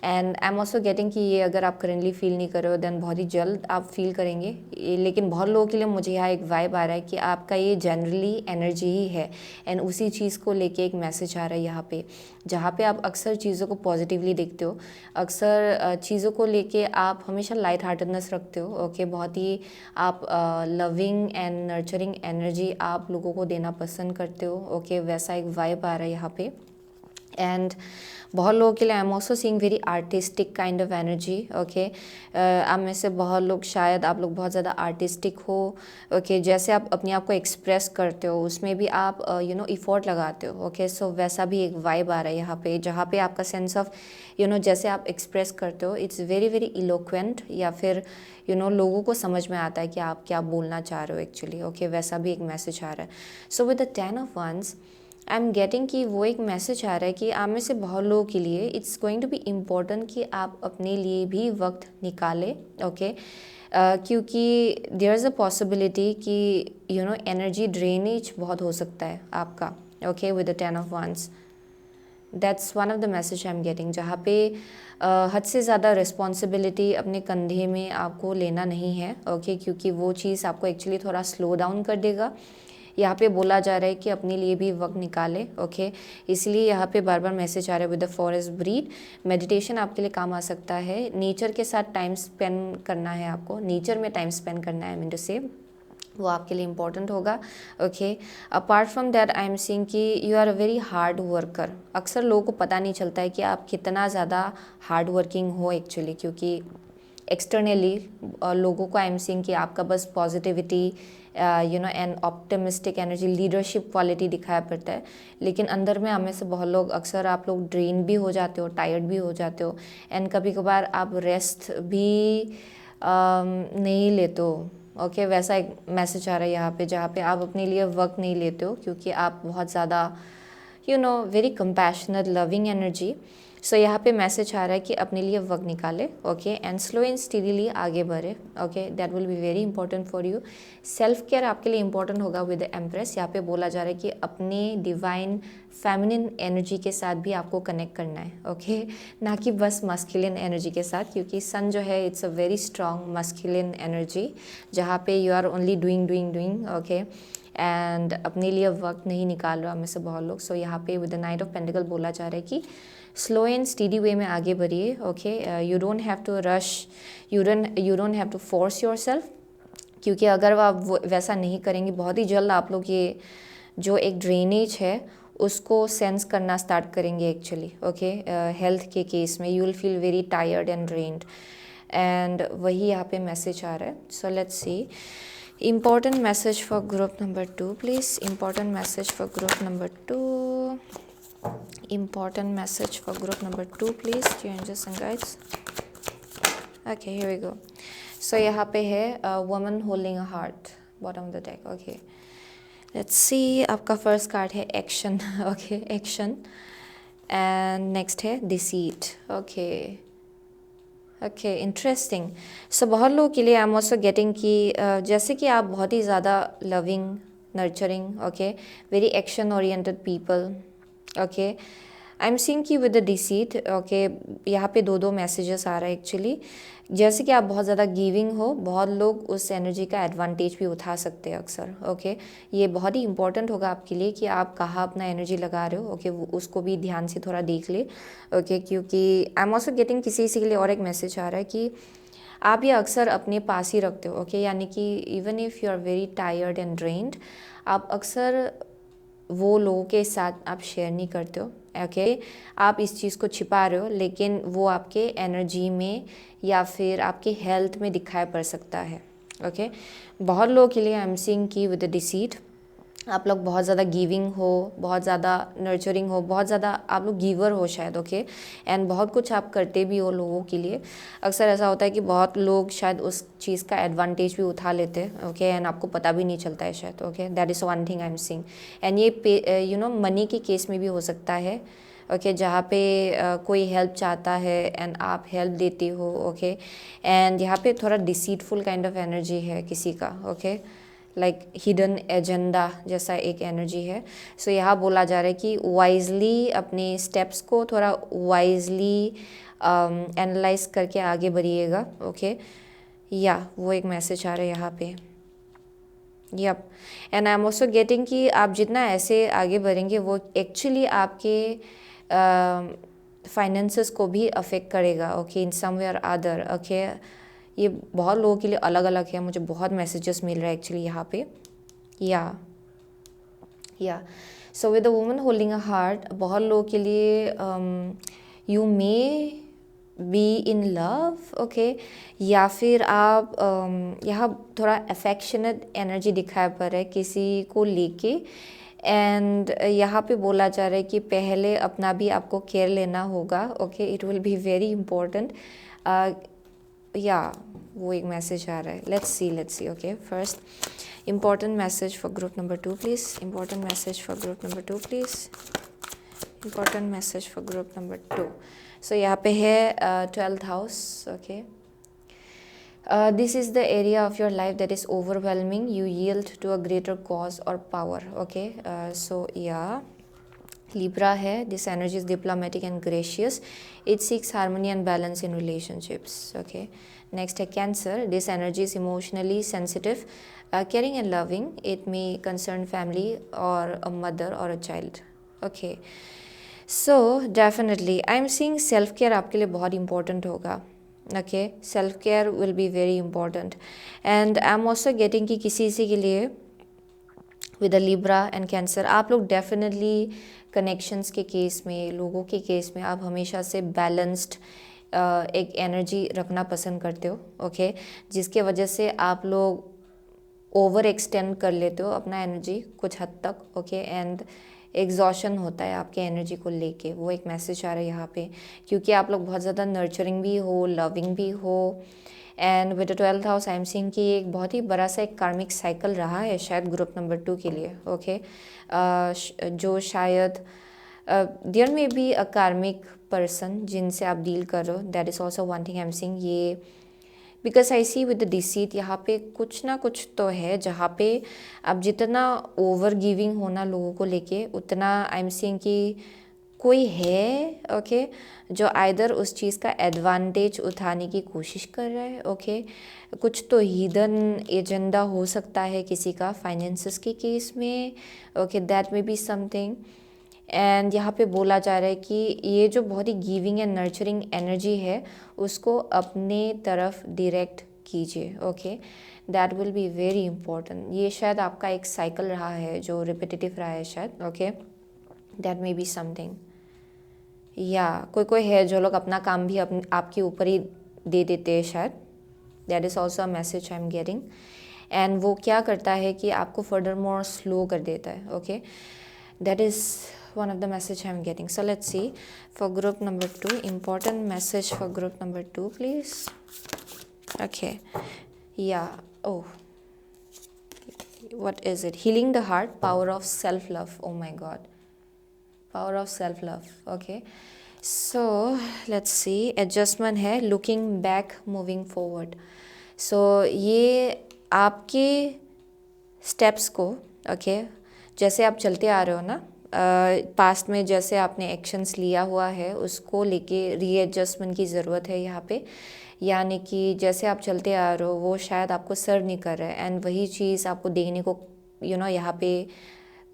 and I am also getting कि ये अगर आप करेंटली फील नहीं कर रहे हो देन बहुत ही जल्द आप फील करेंगे. लेकिन बहुत लोगों के लिए मुझे यहाँ एक वाइब आ रहा है कि आपका ये जनरली एनर्जी ही है. एंड उसी चीज़ को लेके एक मैसेज आ रहा है यहाँ पे, जहाँ पे आप अक्सर चीज़ों को पॉजिटिवली देखते हो. अक्सर चीज़ों को लेके आप हमेशा लाइट हार्टेडनेस रखते हो. ओके, बहुत ही आप लविंग एंड नर्चरिंग एनर्जी आप लोगों को देना पसंद करते हो. ओके, वैसा एक वाइब आ रहा है यहाँ पे. एंड बहुत लोगों के लिए I am also seeing very artistic kind of energy. Okay, आप में से बहुत लोग शायद आप लोग बहुत ज़्यादा आर्टिस्टिक हो. ओके, जैसे आप अपने आप को एक्सप्रेस करते हो उसमें भी आप इफ़ोर्ट लगाते हो. ओके, सो वैसा भी एक वाइब आ रहा है यहाँ पे, जहाँ पे आपका सेंस ऑफ जैसे आप एक्सप्रेस करते हो इट्स वेरी वेरी इलोक्वेंट, या फिर लोगों को समझ में आता है कि आप क्या बोलना चाह रहे हो एक्चुअली. ओके, वैसा भी एक मैसेज आ रहा है. So with the 10 of wands I am getting कि वो एक मैसेज आ रहा है कि आप में से बहुत लोगों के लिए it's going to be important कि आप अपने लिए भी वक्त निकालें. ओके, क्योंकि देयर इज़ अ पॉसिबिलिटी कि एनर्जी ड्रेनेज बहुत हो सकता है आपका. Okay, with the 10 of wands that's one of the message I am getting, जहाँ पे हद से ज़्यादा रिस्पॉन्सिबिलिटी अपने कंधे में आपको लेना नहीं है. ओके, क्योंकि वो चीज़ आपको एक्चुअली थोड़ा स्लो डाउन कर देगा. यहाँ पे बोला जा रहा है कि अपने लिए भी वक्त निकाले. ओके, इसलिए यहाँ पे बार बार मैसेज आ रहा है with the forest breed. Meditation आपके लिए काम आ सकता है. नेचर के साथ टाइम स्पेंड करना है आपको, नेचर में टाइम स्पेंड करना है. आई मीन टू से वो आपके लिए इम्पोर्टेंट होगा. Okay, apart from that I am seeing कि you are a very hard worker. अक्सर लोगों को पता नहीं चलता है कि आप कितना ज़्यादा हार्ड वर्किंग हो एक्चुअली, क्योंकि एक्सटर्नली लोगों को आई एम सीइंग कि आपका बस positivity and optimistic energy leadership quality दिखाया पड़ता है. लेकिन अंदर में हमें से बहुत लोग अक्सर आप लोग ड्रेन भी हो जाते हो, टायर्ड भी हो जाते हो, एंड कभी कभार आप रेस्ट भी नहीं लेते हो. ओके, वैसा एक मैसेज आ रहा है यहाँ पे, जहाँ पे आप अपने लिए वक्त नहीं लेते हो क्योंकि आप बहुत ज़्यादा वेरी कंपैशनेट लविंग एनर्जी. सो यहाँ पे मैसेज आ रहा है कि अपने लिए वक्त निकाले. Okay, and slow and steadily आगे बढ़े. Okay, that will be very important for you. Self care आपके लिए इंपॉर्टेंट होगा विद द एम्प्रेस. यहाँ पे बोला जा रहा है कि अपने डिवाइन फेमिनिन एनर्जी के साथ भी आपको कनेक्ट करना है. ओके, ना कि बस मस्कुलिन एनर्जी के साथ, क्योंकि सन जो है it's a very strong masculine energy, जहाँ पे you are only doing doing doing. Okay, and अपने लिए वक्त नहीं निकाल रहा हमें से बहुत लोग. सो यहाँ पे with the night of pentacle बोला जा रहा है कि स्लो एंड स्टीडी वे में आगे बढ़िए, okay. You don't have to rush, you don't have to force yourself, क्योंकि अगर आप वैसा नहीं करेंगे बहुत ही जल्द आप लोग ये जो एक ड्रेनेज है उसको सेंस करना स्टार्ट करेंगे एक्चुअली, ओके। हेल्थ के केस में you will feel very tired and drained, and वही यहाँ पे मैसेज आ रहा है। सो let's C important message for group number 2 please, important message for group number 2, important message for group number 2 please, angels and guides. Okay, here we go. So यहाँ पे है woman holding a heart, bottom of the deck, okay. Let's see, आपका first card है action, okay, action, and next है deceit, okay okay, interesting. सो बहुत लोगों के लिए आई एम ऑल्सो गेटिंग कि जैसे कि आप बहुत ही ज़्यादा loving, nurturing, okay, very action oriented people, okay. I am seeing कि विद द डिसीट, ओके, यहाँ पे दो मैसेजेस आ रहा है एक्चुअली। जैसे कि आप बहुत ज़्यादा गिविंग हो, बहुत लोग उस एनर्जी का एडवांटेज भी उठा सकते हैं अक्सर, ओके। ये बहुत ही इंपॉर्टेंट होगा आपके लिए कि आप कहाँ अपना एनर्जी लगा रहे हो, ओके, उसको भी ध्यान से थोड़ा देख ले, ओके। क्योंकि आई एम ऑल्सो गेटिंग किसी के लिए और एक मैसेज आ रहा है कि आप ये अक्सर अपने पास ही रखते हो, ओके। यानी कि even if you are very tired and drained, आप अक्सर वो लोगों के साथ आप शेयर नहीं करते हो, ओके। आप इस चीज़ को छिपा रहे हो, लेकिन वो आपके एनर्जी में या फिर आपके हेल्थ में दिखाई पड़ सकता है, ओके। बहुत लोगों के लिए आई एम सीइंग की विद द डिसीट आप लोग बहुत ज़्यादा गिविंग हो, बहुत ज़्यादा नर्चरिंग हो, बहुत ज़्यादा आप लोग गिवर हो शायद, ओके। एंड बहुत कुछ आप करते भी हो लोगों के लिए। अक्सर ऐसा होता है कि बहुत लोग शायद उस चीज़ का एडवांटेज भी उठा लेते हैं, ओके, एंड आपको पता भी नहीं चलता है शायद, okay. That is one thing I am seeing. And ये यू नो मनी के केस में भी हो सकता है, ओके, जहाँ पे कोई हेल्प चाहता है एंड आप हेल्प देती हो, ओके। एंड यहाँ पे थोड़ा डिसीटफुल काइंड ऑफ एनर्जी है किसी का, ओके, लाइक हिडन एजेंडा जैसा एक एनर्जी है। सो यहाँ बोला जा रहा है कि वाइजली अपने स्टेप्स को थोड़ा वाइजली एनालाइज करके आगे बढ़िएगा, ओके। या वो एक मैसेज आ रहा है यहाँ पे, yup. And I am also getting कि आप जितना ऐसे आगे बढ़ेंगे वो एक्चुअली आपके फाइनेंसेस को भी अफेक्ट करेगा, ओके, इन सम वे और अदर, ओके। ये बहुत लोगों के लिए अलग अलग है, मुझे बहुत मैसेजेस मिल रहा है एक्चुअली यहाँ पे, या सो with the woman holding a heart, बहुत लोगों के लिए you may be in love, okay, या फिर आप यहाँ थोड़ा अफेक्शनेट एनर्जी दिखाई पड़ रहा है किसी को लेके। एंड यहाँ पे बोला जा रहा है कि पहले अपना भी आपको केयर लेना होगा, okay, it will be very important, या वो एक मैसेज आ रहा है। Let's see, okay. First important message for group number 2 please, important message for group number 2 please, important message for group number 2। So यहाँ पे है 12th house, okay. This is the area of your life that is overwhelming. You yield to a greater cause or power, okay. So yeah, Libra है, this energy is diplomatic and gracious. It seeks harmony and balance in relationships, okay. Next है Cancer, this energy is emotionally sensitive, caring and loving. It may concern family or a mother or a child, okay. So definitely I am seeing self care आपके लिए बहुत important होगा, okay. Self care will be very important. And I am also getting कि किसी के लिए with a Libra and cancer आप लोग डेफिनेटली कनेक्शंस के केस में, लोगों के केस में आप हमेशा से बैलेंस्ड एक एनर्जी रखना पसंद करते हो, ओके, जिसके वजह से आप लोग ओवर एक्सटेंड कर लेते हो अपना एनर्जी कुछ हद तक, ओके। एंड एग्जॉशन होता है आपके एनर्जी को लेके, वो एक मैसेज आ रहा है यहाँ पे, क्योंकि आप लोग बहुत ज़्यादा नर्चरिंग भी हो, लविंग भी हो। And with the 12th house I am seeing कि एक बहुत ही बड़ा सा एक कार्मिक साइकिल रहा है शायद ग्रुप नंबर 2 के लिए, ओके। जो शायद देयर मे बी अ कार्मिक पर्सन जिनसे आप डील कर रहे हो, that is also one thing I am seeing. ये because I see with the deceit यहाँ पे कुछ ना कुछ तो है जहाँ पे आप जितना ओवर गिविंग होना लोगों को लेके, उतना आई एम सीइंग कि कोई है, ओके, जो आइदर उस चीज़ का एडवांटेज उठाने की कोशिश कर रहा है, ओके। कुछ तो हिडन एजेंडा हो सकता है किसी का फाइनेंसेस के केस में, okay, that may be something. And यहाँ पे बोला जा रहा है कि ये जो बहुत he giving and nurturing energy है उसको अपने तरफ डायरेक्ट कीजिए। Okay, that will be very important. ये शायद आपका एक साइकिल रहा है जो रिपीटेटिव रहा है शायद। Okay, that may be something, या कोई कोई है जो लोग अपना काम भी आपके ऊपर ही दे देते हैं शायद। That is also a message I am getting. And वो क्या करता है कि आपको फर्दर मोर स्लो कर देता है। Okay, that is one of the message I'm getting. So let's see for group number 2, important message for group number 2 please. Okay, yeah, oh, what is it? Healing the heart, power of self love. Oh my god, power of self love. Okay, so let's see, adjustment है, looking back, moving forward. So ये आपके steps को, okay, जैसे आप चलते आ रहे हो ना, पास्ट में जैसे आपने एक्शंस लिया हुआ है उसको लेके रीएडजस्टमेंट की ज़रूरत है यहाँ पे। यानी कि जैसे आप चलते आ रहे हो वो शायद आपको सर्व नहीं कर रहा है, एंड वही चीज़ आपको देखने को यहाँ पे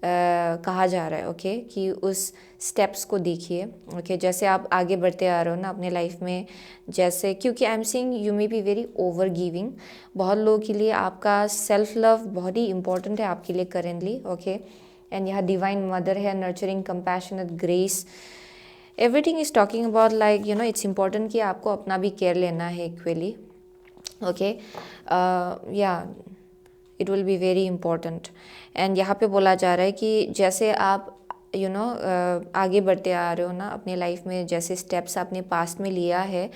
कहा जा रहा है। ओके, कि उस स्टेप्स को देखिए। ओके, जैसे आप आगे बढ़ते आ रहे हो ना अपने लाइफ में, जैसे क्योंकि I am saying you may be very over giving. बहुत लोगों के लिए आपका सेल्फ लव बहुत ही इंपॉर्टेंट है आपके लिए करेंटली। ओके, एंड यहाँ डिवाइन मदर है, nurturing, compassionate, grace, everything is talking about like it's important कि आपको अपना भी केयर लेना है इक्वली। ओके, या it will be very important. And यहाँ पे बोला जा रहा है कि जैसे आप आगे बढ़ते आ रहे हो ना अपने लाइफ में, जैसे स्टेप्स आपने पास्ट में लिया है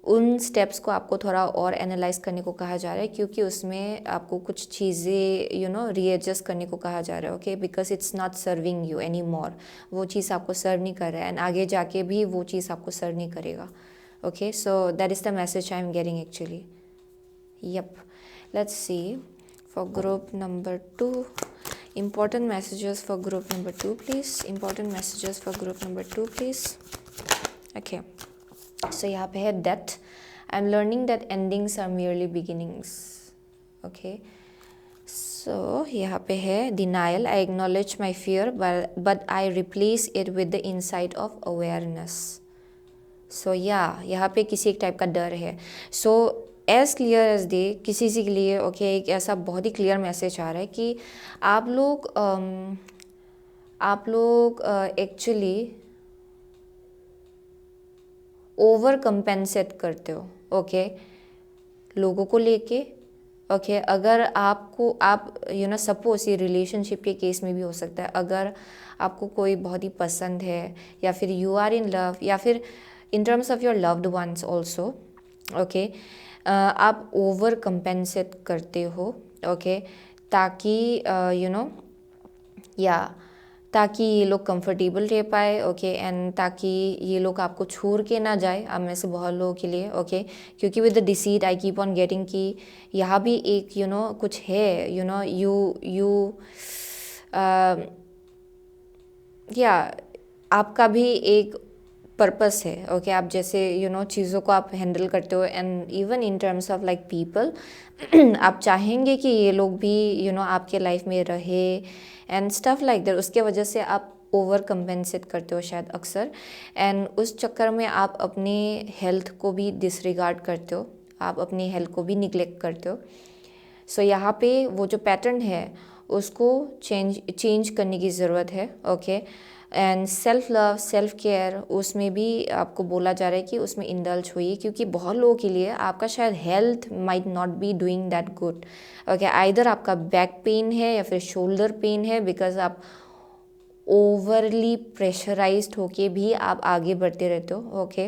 उन स्टेप्स को आपको थोड़ा और एनालाइज करने को कहा जा रहा है, क्योंकि उसमें आपको कुछ चीज़ें रीएडजस्ट करने को कहा जा रहा है। Okay, because it's not serving you any more, वो चीज़ आपको सर्व नहीं कर रहा है, एंड आगे जाके भी वो चीज़ आपको सर्व नहीं करेगा। Okay, so that is the message I am getting actually. Yup, let's see for group number 2, important messages for group number 2 please, important messages for group number 2 please. Okay, so यहाँ पे है death, I'm learning that endings are merely beginnings. Okay, so यहाँ पे है denial, I acknowledge my fear but I replace it with the insight of awareness. So yeah, यहाँ पे किसी एक टाइप का डर है। So as clear as day किसी के लिए, ओके, एक ऐसा बहुत ही क्लियर मैसेज आ रहा है कि आप लोग एक्चुअली ओवर कंपेंसेट करते हो। ओके, लोगों को लेके। ओके, अगर आपको सपोज ये रिलेशनशिप के केस में भी हो सकता है, अगर आपको कोई बहुत ही पसंद है या फिर यू आर इन लव, या फिर in terms of your loved ones also. Okay, आप ओवर कंपेंसेट करते हो। ओके, ताकि ताकि ये लोग कंफर्टेबल रह पाए। ओके, एंड ताकि ये लोग आपको छोड़ के ना जाए, आप में से बहुत लोगों के लिए। ओके, क्योंकि with the deceit I keep on getting कि यहाँ भी एक कुछ है, या आपका भी एक पर्पस है। ओके, आप जैसे चीज़ों को आप हैंडल करते हो, and even in terms of like people आप चाहेंगे कि ये लोग भी आपके लाइफ में रहे एंड स्टफ लाइक दैट। उसके वजह से आप ओवर कंपेंसेट करते हो शायद अक्सर, एंड उस चक्कर में आप अपने हेल्थ को भी डिसरिगार्ड करते हो, आप अपनी हेल्थ को भी निग्लेक्ट करते हो। सो यहाँ पे वो जो पैटर्न है उसको चेंज करने की ज़रूरत है। Okay, and self love, self care, उसमें भी आपको बोला जा रहा है कि उसमें इंडल्ज होइए, क्योंकि बहुत लोगों के लिए आपका शायद health might not be doing that good. Okay, either आपका बैक पेन है या फिर शोल्डर पेन है, बिकॉज आप ओवरली प्रेशराइज्ड होके भी आप आगे बढ़ते रहते हो। Okay,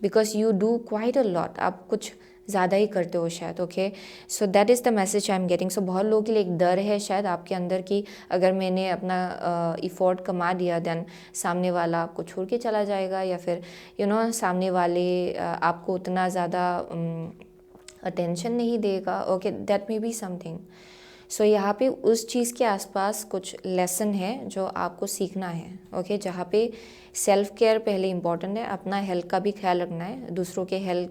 because you do quite a lot, आप कुछ ज़्यादा ही करते हो शायद। Okay, so that is the message I am getting. So बहुत लोगों के लिए एक डर है शायद आपके अंदर कि अगर मैंने अपना इफ़ोर्ट कमा दिया देन सामने वाला आपको छोड़ के चला जाएगा, या फिर सामने वाले आपको उतना ज़्यादा अटेंशन नहीं देगा। Okay, that may be something. So यहाँ पे उस चीज़ के आसपास कुछ लेसन है जो आपको सीखना है। ओके, जहाँ पे सेल्फ केयर पहले इम्पॉर्टेंट है, अपना हेल्थ का भी ख्याल रखना है, दूसरों के हेल्थ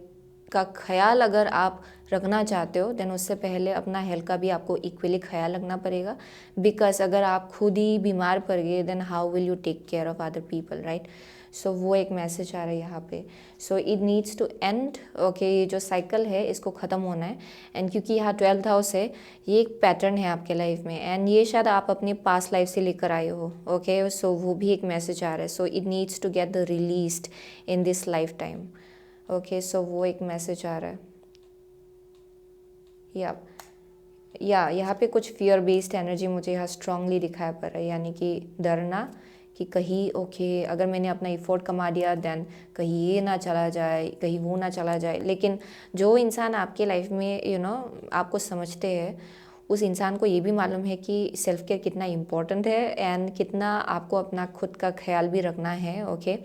का ख्याल अगर आप रखना चाहते हो देन उससे पहले अपना हेल्थ का भी आपको इक्वली ख्याल रखना पड़ेगा, बिकॉज अगर आप खुद ही बीमार पड़ गए then how will you take care of other people, right. So वो एक मैसेज आ रहा है यहाँ पे। So it needs to end, okay, ये जो साइकिल है इसको ख़त्म होना है। एंड क्योंकि यहाँ 12th हाउस है, ये एक पैटर्न है आपके लाइफ में एंड ये शायद आप अपनी पास्ट लाइफ से लेकर आए हो, ओके। सो वो भी एक मैसेज आ रहा है। So it needs to get the released in this life time, okay. So वो एक मैसेज आ रहा है। या यहाँ पे कुछ फियर बेस्ड एनर्जी मुझे यहाँ स्ट्रांगली दिखाई पड़ रहा है, यानी कि डरना कि कहीं ओके अगर मैंने अपना एफर्ट कमा दिया देन कहीं ये ना चला जाए, कहीं वो ना चला जाए। लेकिन जो इंसान आपके लाइफ में आपको समझते हैं, उस इंसान को ये भी मालूम है कि सेल्फ केयर कितना इम्पोर्टेंट है एंड कितना आपको अपना खुद का ख्याल भी रखना है, ओके।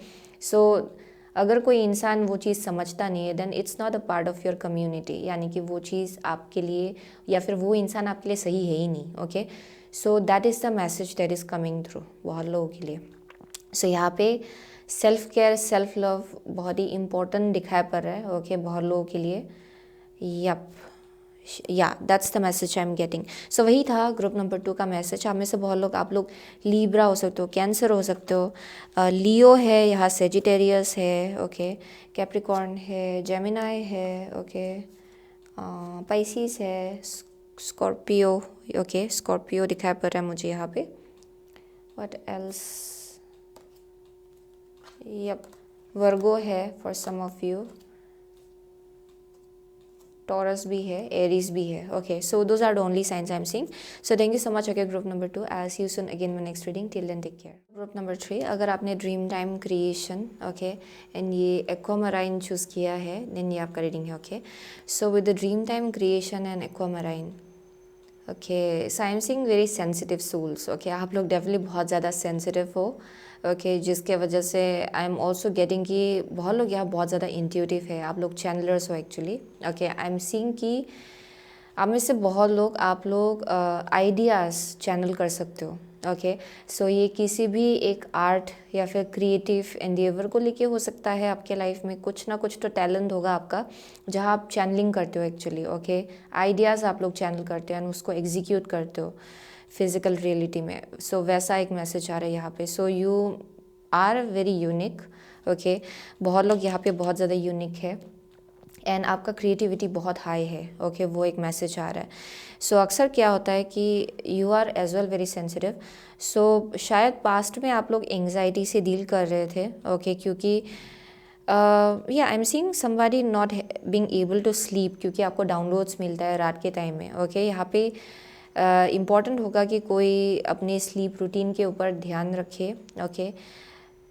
सो अगर कोई इंसान वो चीज़ समझता नहीं है then it's not a part of your community, यानी कि वो चीज़ आपके लिए या फिर वो इंसान आपके लिए सही है ही नहीं, okay. So that is the message that is coming through बहुत लोगों के लिए। सो यहाँ पे सेल्फ केयर, सेल्फ लव बहुत ही इम्पोर्टेंट दिखाई पड़ रहा है, ओके, बहुत लोगों के लिए। Yup, yeah that's the message I am getting. So वही था ग्रुप नंबर 2 का मैसेज। आप में से बहुत लोग, आप लोग लीब्रा हो सकते हो, कैंसर हो सकते हो, लियो है, यहाँ सेजिटेरियस है, ओके, कैप्रिकॉर्न है, जेमिनाई है, ओके, पाइसिस है, स्कॉर्पियो, ओके, स्कॉर्पियो दिखाई पड़ रहा है मुझे यहाँ पे। व्हाट एल्स, यप, वर्गो है for some of you, Taurus भी है, एरीज भी है, okay. So those are the only signs I am seeing. So thank you so much, okay. Group number 2, I see you soon again my next reading, till then take care. Group number 3, अगर आपने dream time creation, okay, and ये aquamarine choose किया है then ये आपका reading है, okay. So with the dream time creation and aquamarine, okay, so I am seeing very sensitive souls, okay. आप लोग डेफिनेटली बहुत ज़्यादा सेंसिटिव हो, ओके, जिसके वजह से आई एम ऑल्सो गेटिंग कि बहुत लोग यहाँ बहुत ज़्यादा इंट्यूटिव है, आप लोग चैनलर्स हो actually, okay. I am seeing कि आप में से बहुत लोग, आप लोग आइडियाज़ चैनल कर सकते हो, ओके। सो ये किसी भी एक आर्ट या फिर क्रिएटिव एंडेवर को लेके हो सकता है। आपके लाइफ में कुछ ना कुछ तो टैलेंट होगा आपका जहाँ आप चैनलिंग करते हो एक्चुअली, ओके। आइडियाज़ आप लोग चैनल करते हो एंड उसको एग्जीक्यूट करते हो फिजिकल रियलिटी में। सो वैसा एक मैसेज आ रहा है यहाँ पे। So you are very unique, okay. बहुत लोग यहाँ पे बहुत ज़्यादा यूनिक है एंड आपका क्रिएटिविटी बहुत हाई है, ओके, वो एक मैसेज आ रहा है। सो अक्सर क्या होता है कि you are as well very sensitive. So शायद पास्ट में आप लोग एंग्जाइटी से डील कर रहे थे, ओके, क्योंकि yeah I am seeing somebody not being able to sleep, क्योंकि आपको डाउनलोड्स मिलता है रात के टाइम में, ओके। यहाँ पे इम्पॉर्टेंट होगा कि कोई अपने स्लीप रूटीन के ऊपर ध्यान रखे, ओके।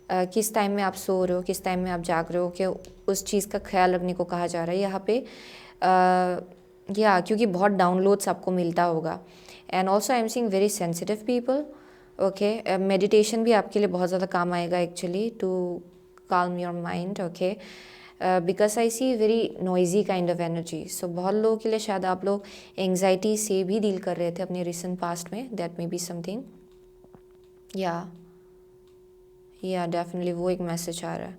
किस टाइम में आप सो रहे हो, किस टाइम में आप जाग रहे हो, कि उस चीज़ का ख्याल रखने को कहा जा रहा है यहाँ पे। या क्योंकि बहुत डाउनलोड्स आपको मिलता होगा and also I am seeing very sensitive people, okay. Meditation भी आपके लिए बहुत ज़्यादा काम आएगा actually to calm your mind, okay, because I see very noisy kind of energy. So बहुत लोगों के लिए शायद आप लोग एंग्जाइटी से भी डील कर रहे थे अपने रिसेंट पास्ट में, दैट मे बी समथिंग, या डेफिनेटली वो एक मैसेज आ रहा है।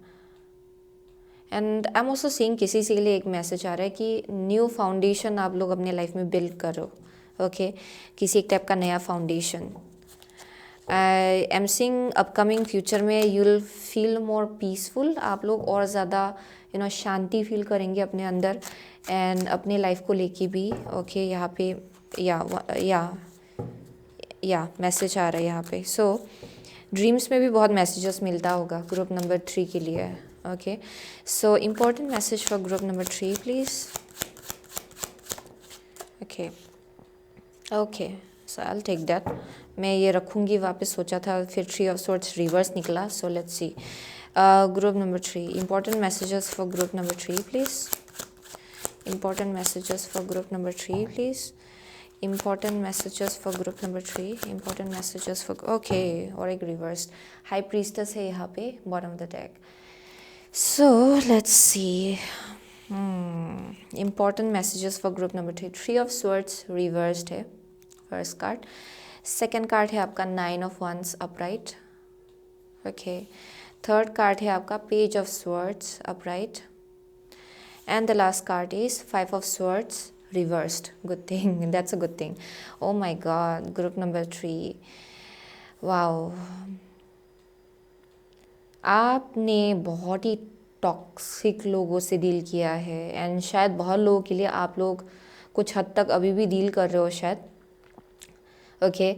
And I am also seeing किसी के लिए एक मैसेज आ रहा है कि न्यू फाउंडेशन आप लोग अपने लाइफ में बिल्ड करो, ओके, किसी एक टाइप का नया foundation. I am seeing upcoming future में you will feel more peaceful, आप लोग और ज़्यादा शांति फील करेंगे अपने अंदर एंड अपने लाइफ को लेके भी, ओके। यहाँ पे या मैसेज आ रहा है यहाँ पे। सो ड्रीम्स में भी बहुत मैसेजेस मिलता होगा ग्रुप नंबर 3 के लिए, okay. So important message for group number 3 please, okay. So I will take that, मैं ये रखूँगी वापस, सोचा था फिर 3 ऑफ सॉर्ट्स रिवर्स निकला। So let's see group number 3, important messages for group number 3 please, important messages for group number 3 please, important messages for group number 3, important messages for, okay, और एक reversed high priestess है यहाँ पे bottom of the deck. So let's see, important messages for group number 3, 3 of swords reversed है first card, second card है आपका 9 of wands upright, okay, third card है आपका page of swords upright, And the last card is Five of Swords reversed. Good thing. That's a good thing. Oh my God. Group number 3. Wow. आपने बहुत ही toxic लोगों से deal किया है and शायद बहुत लोगों के लिए आप लोग कुछ हद तक अभी भी डील कर रहे हो शायद। ओके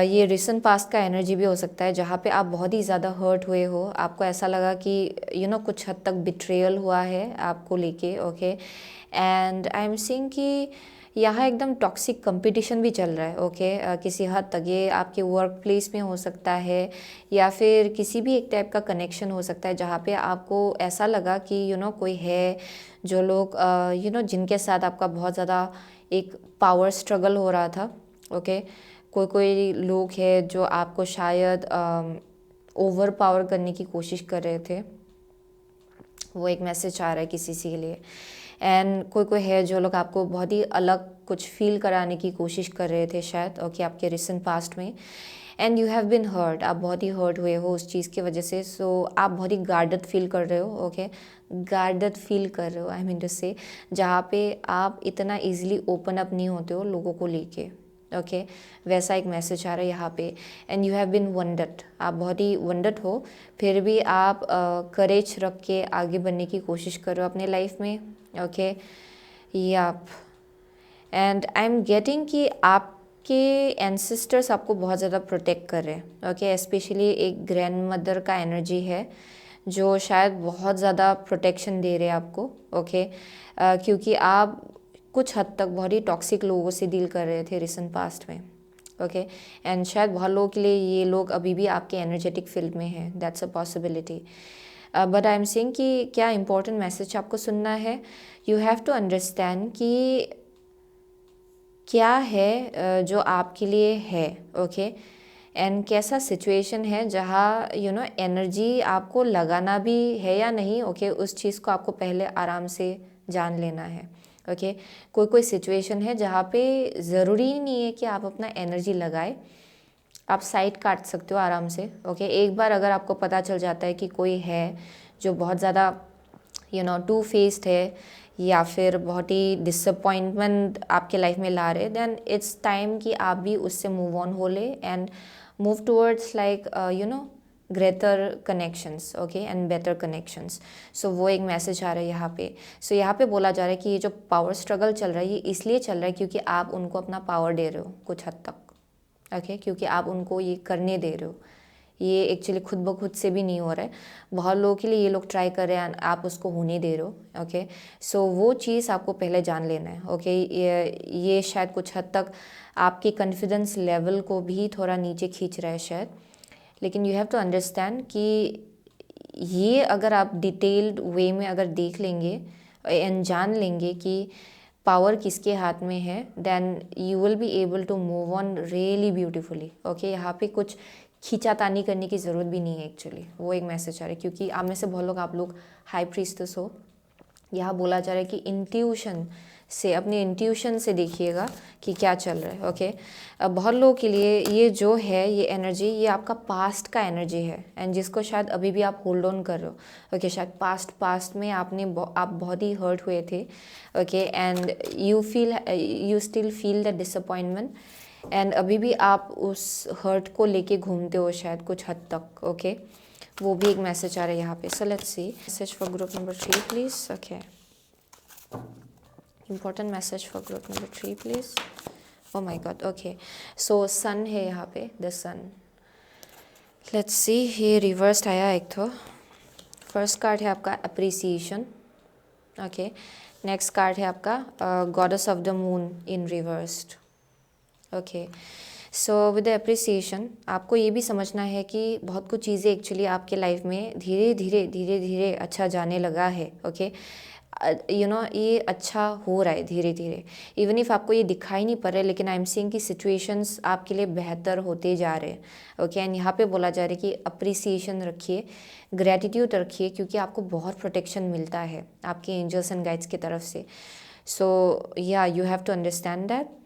ये रिसेंट पास्ट का एनर्जी भी हो सकता है जहाँ पे आप बहुत ही ज़्यादा हर्ट हुए हो, आपको ऐसा लगा कि कुछ हद तक बिट्रेयल हुआ है आपको लेके। Okay and I am seeing कि यहाँ एकदम टॉक्सिक कंपटीशन भी चल रहा है। ओके किसी हद तक ये आपके वर्क प्लेस में हो सकता है या फिर किसी भी एक टाइप का कनेक्शन हो सकता है जहाँ पे आपको ऐसा लगा कि कोई है जो लोग जिनके साथ आपका बहुत ज़्यादा एक पावर स्ट्रगल हो रहा था। ओके कोई कोई लोग हैं जो आपको शायद ओवर पावर करने की कोशिश कर रहे थे, वो एक मैसेज आ रहा है किसी के लिए। एंड कोई कोई है जो लोग आपको बहुत ही अलग कुछ फील कराने की कोशिश कर रहे थे शायद। ओके आपके रिसेंट पास्ट में and you have been hurt, आप बहुत ही हर्ट हुए हो उस चीज़ की वजह से। सो आप बहुत ही गार्डेड फील कर रहे हो। ओके गार्डेड फील कर रहे हो, आई मीन टू से जहाँ पे आप इतना ईजिली ओपन अप नहीं होते हो लोगों को लेके। ओके वैसा एक मैसेज आ रहा है यहाँ पे। And you have been wondered, आप बहुत ही वंडर्ड हो, फिर भी आप करेज रख के आगे बढ़ने की कोशिश करो अपने लाइफ में। Okay YAP and I am getting कि आपके एंसेस्टर्स आपको बहुत ज़्यादा प्रोटेक्ट कर रहे हैं। ओके स्पेशली एक ग्रैंड मदर का एनर्जी है जो शायद बहुत ज़्यादा प्रोटेक्शन दे रहे हैं आपको। ओके क्योंकि आप कुछ हद तक बहुत ही टॉक्सिक लोगों से डील कर रहे थे रिसेंट पास्ट में। ओके एंड शायद बहुत लोगों के लिए ये लोग अभी भी आपके एनर्जेटिक फील्ड में हैं, that's a possibility. But I am saying कि क्या इंपॉर्टेंट मैसेज आपको सुनना है, यू हैव टू अंडरस्टैंड कि क्या है जो आपके लिए है। ओके एंड कैसा सिचुएशन है जहाँ एनर्जी आपको लगाना भी है या नहीं। ओके उस चीज़ को आपको पहले आराम से जान लेना है। ओके कोई कोई सिचुएशन है जहाँ पे ज़रूरी नहीं है कि आप अपना एनर्जी लगाए, आप साइड काट सकते हो आराम से। ओके एक बार अगर आपको पता चल जाता है कि कोई है जो बहुत ज़्यादा टू फेस्ड है या फिर बहुत ही डिसअपॉइंटमेंट आपके लाइफ में ला रहे, देन इट्स टाइम कि आप भी उससे मूव ऑन हो ले and move towards like greater connections. Okay and better connections. So वो एक मैसेज आ रहा है यहाँ पे। सो यहाँ पे बोला जा रहा है कि ये जो पावर स्ट्रगल चल रहा है ये इसलिए चल रहा है क्योंकि आप उनको अपना पावर दे रहे हो कुछ हद तक। ओके क्योंकि आप उनको ये करने दे रहे हो, ये एक्चुअली खुद ब खुद से भी नहीं हो रहा है, बहुत लोगों के लिए ये लोग ट्राई कर रहे हैं, आप उसको होने दे रहे हो। ओके सो वो चीज़ आपको पहले जान लेना है। ओके ये शायद कुछ हद तक आपके कॉन्फिडेंस लेवल को भी थोड़ा नीचे खींच रहा है शायद, लेकिन यू हैव टू अंडरस्टैंड कि ये अगर आप डिटेल्ड वे में अगर देख लेंगे एंड जान लेंगे कि पावर किसके हाथ में है, then you will be able to move on really beautifully. Okay यहाँ पे कुछ खींचातानी करने की ज़रूरत भी नहीं है एक्चुअली, वो एक मैसेज आ रहा है क्योंकि आप में से बहुत लोग आप लोग हाई प्रीस्टेस हो। यहाँ बोला जा रहा है कि इंट्यूशन से, अपने इंट्यूशन से देखिएगा कि क्या चल रहा है। ओके अब बहुत लोगों के लिए ये जो है ये एनर्जी ये आपका पास्ट का एनर्जी है एंड जिसको शायद अभी भी आप होल्ड ऑन कर रहे हो। ओके शायद पास्ट में आप बहुत ही हर्ट हुए थे। Okay and you still feel the disappointment and अभी भी आप उस हर्ट को लेके घूमते हो शायद कुछ हद तक। ओके वो भी एक मैसेज आ रहा है यहाँ पे। सो let's see message for group number 3 please. Okay important message for group number 3 please. Oh my god, okay so sun है यहाँ पे, the sun. Let's see ये reversed आया एक तो। फर्स्ट कार्ड है आपका appreciation. okay नेक्स्ट कार्ड है आपका goddess of the moon in reversed. okay so with the appreciation आपको ये भी समझना है कि बहुत कुछ चीज़ें एक्चुअली आपके लाइफ में धीरे धीरे अच्छा जाने लगा है। ओके ये अच्छा हो रहा है धीरे धीरे, इवन इफ़ आपको ये दिखाई नहीं पड़ रहा है, लेकिन आई एम सीइंग कि सिचुएशंस आपके लिए बेहतर होते जा रहे हैं। ओके एंड यहाँ पे बोला जा रहा है कि अप्रिसिएशन रखिए, ग्रैटिट्यूड रखिए क्योंकि आपको बहुत प्रोटेक्शन मिलता है आपके एंजल्स एंड गाइड्स की तरफ से। So yeah you have to understand that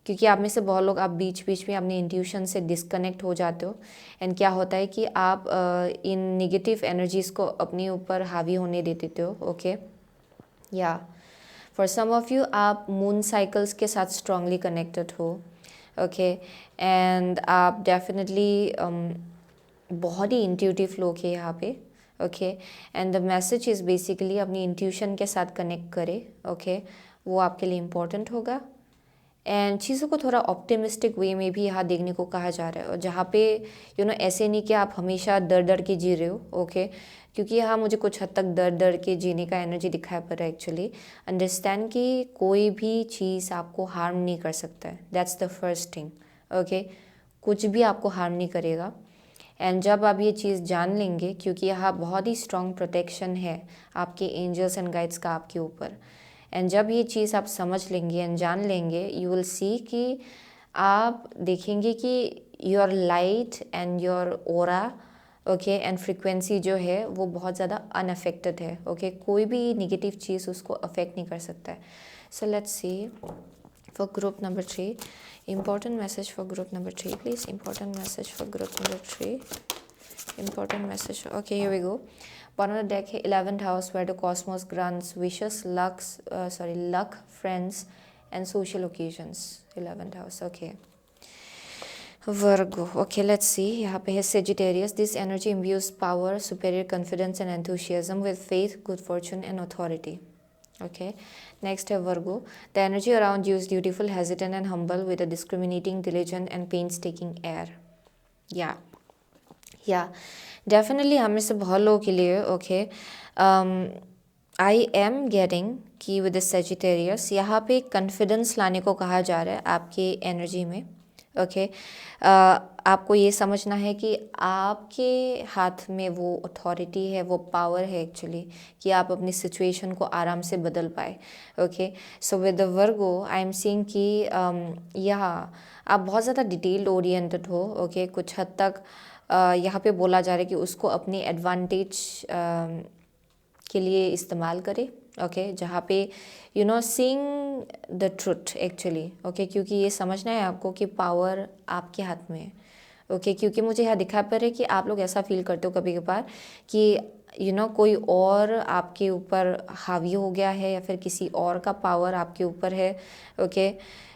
क्योंकि आप में से बहुत लोग आप बीच बीच में अपने इंट्यूशन से डिस्कनेक्ट हो जाते हो एंड क्या होता है कि आप इन नेगेटिव एनर्जीज़ को अपने ऊपर हावी होने दे देते हो। ओके या फॉर सम ऑफ यू आप मून साइकिल्स के साथ स्ट्रांगली कनेक्टेड हो, ओके, एंड आप डेफिनेटली बहुत ही इंट्यूटिव लोग हैं यहाँ पे, okay, and the message is basically अपनी इंट्यूशन के साथ कनेक्ट करें, ओके, वो आपके लिए इम्पोर्टेंट होगा। एंड चीज़ों को थोड़ा ऑप्टिमिस्टिक वे में भी यहाँ देखने को कहा जा रहा है, और जहाँ पे ऐसे नहीं कि आप हमेशा डर डर के जी रहे हो, ओके, क्योंकि यहाँ मुझे कुछ हद तक डर डर के जीने का एनर्जी दिखाई पड़ रहा है एक्चुअली। अंडरस्टैंड कि कोई भी चीज़ आपको हार्म नहीं कर सकता है, that's the first thing, okay, कुछ भी आपको हार्म नहीं करेगा। एंड जब आप ये चीज़ जान लेंगे, क्योंकि यहाँ बहुत ही स्ट्रॉन्ग प्रोटेक्शन है आपके एंजल्स एंड गाइड्स का आपके ऊपर, एंड जब ये चीज़ आप समझ लेंगे एंड जान लेंगे, यू विल सी कि आप देखेंगे कि your light and your aura, okay, and frequency जो है वो बहुत ज़्यादा अनअफेक्टेड है, ओके, कोई भी निगेटिव चीज़ उसको अफेक्ट नहीं कर सकता है। सो let's see for group number 3, important message for group number 3 please, important message for group number 3, important message, okay, here we go. Bottom of the deck है 11th house where the cosmos grants wishes, luck, friends and social occasions, 11th house, okay. Virgo, okay, let's see, यहाँ पे है Sagittarius, this energy imbues power, superior confidence and enthusiasm with faith, good fortune and authority, okay. Next है Virgo, the energy around you is dutiful, hesitant and humble with a discriminating, diligent and painstaking air, या definitely हमें से बहुत लोगों के लिए, okay, I am getting कि with the Sagittarius यहाँ पे कॉन्फिडेंस लाने को कहा जा रहा है आपके एनर्जी में, ओके, आपको ये समझना है कि आपके हाथ में वो अथॉरिटी है, वो पावर है एक्चुअली, कि आप अपनी सिचुएशन को आराम से बदल पाए, okay. So with the Virgo I am seeing कि यहाँ आप बहुत ज़्यादा डिटेल ओरिएंटेड हो, ओके, कुछ हद तक यहाँ पे बोला जा रहा है कि उसको अपनी एडवांटेज के लिए इस्तेमाल करें, ओके, जहाँ पे seeing the truth actually, okay, क्योंकि ये समझना है आपको कि पावर आपके हाथ में है, ओके, क्योंकि मुझे यहाँ दिखा पड़ रहा है कि आप लोग ऐसा फील करते हो कभी कभार कि कोई और आपके ऊपर हावी हो गया है या फिर किसी और का पावर आपके ऊपर है, ओके।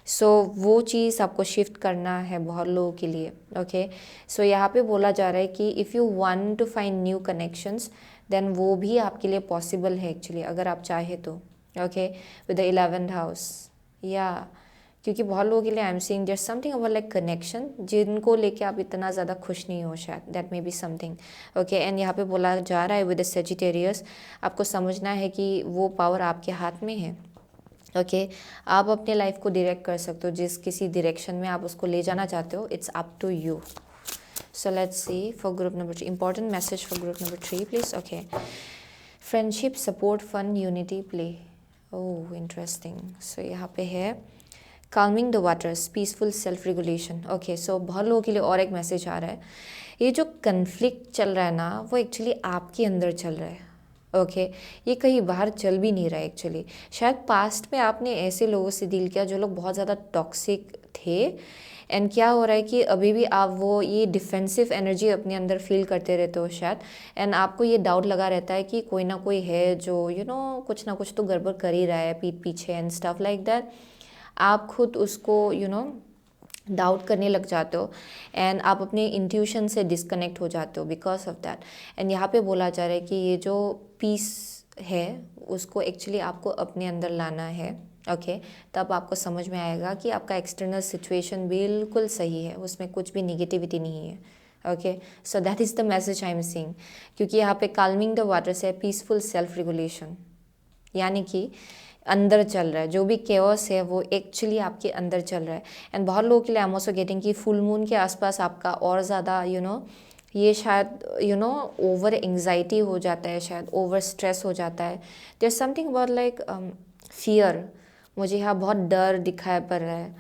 सो वो चीज़ आपको शिफ्ट करना है बहुत लोगों के लिए, ओके। सो यहाँ पे बोला जा रहा है कि if you want to find new connections then वो भी आपके लिए पॉसिबल है एक्चुअली, अगर आप चाहे तो, okay, with the 11th house, या क्योंकि बहुत लोगों के लिए I am seeing there something about like connection जिनको लेके आप इतना ज़्यादा खुश नहीं हो, शायद that may be something, okay. And यहाँ पे बोला जा रहा है विद द सेजिटेरियस आपको समझना है कि वो पावर आपके हाथ में है, ओके, आप अपने लाइफ को डायरेक्ट कर सकते हो जिस किसी डायरेक्शन में आप उसको ले जाना चाहते हो, it's up to you. So let's see for group number 3, important message for group number 3 please, okay. Friendship, support, fun, unity, play, oh interesting. So यहाँ पे है calming the waters, peaceful self regulation, okay. So बहुत लोगों के लिए और एक message आ रहा है, ये जो कन्फ्लिक्ट चल रहा है ना वो एक्चुअली आपके अंदर चल रहा है, ओके, ये कहीं बाहर चल भी नहीं रहा है एक्चुअली। शायद पास्ट में आपने ऐसे लोगों से डील किया जो लोग बहुत ज़्यादा टॉक्सिक थे, एंड क्या हो रहा है कि अभी भी आप वो ये डिफेंसिव एनर्जी अपने अंदर फील करते रहते हो शायद, एंड आपको ये डाउट लगा रहता है कि कोई ना कोई है जो कुछ ना कुछ तो गड़बड़ कर ही रहा है पीठ पीछे एंड स्टफ लाइक दैट। आप खुद उसको डाउट करने लग जाते हो एंड आप अपने इंट्यूशन से डिस्कनेक्ट हो जाते हो बिकॉज ऑफ दैट। एंड यहाँ पे बोला जा रहा है कि ये जो पीस है उसको एक्चुअली आपको अपने अंदर लाना है, ओके, तब आपको समझ में आएगा कि आपका एक्सटर्नल सिचुएशन बिल्कुल सही है, उसमें कुछ भी निगेटिविटी नहीं है, okay. So that is the message I am seeing, क्योंकि यहाँ पे काल्मिंग द वाटर्स है, पीसफुल सेल्फ रेगुलेशन, यानी कि अंदर चल रहा है जो भी केओस है वो एक्चुअली आपके अंदर चल रहा है। एंड बहुत लोगों के लिए आई एम ऑल्सो गेटिंग कि फुल मून के आसपास आपका और ज़्यादा ये शायद ओवर एंग्जाइटी हो जाता है, शायद ओवर स्ट्रेस हो जाता है, there something about like fear, मुझे यहाँ बहुत डर दिखाई पड़ रहा है,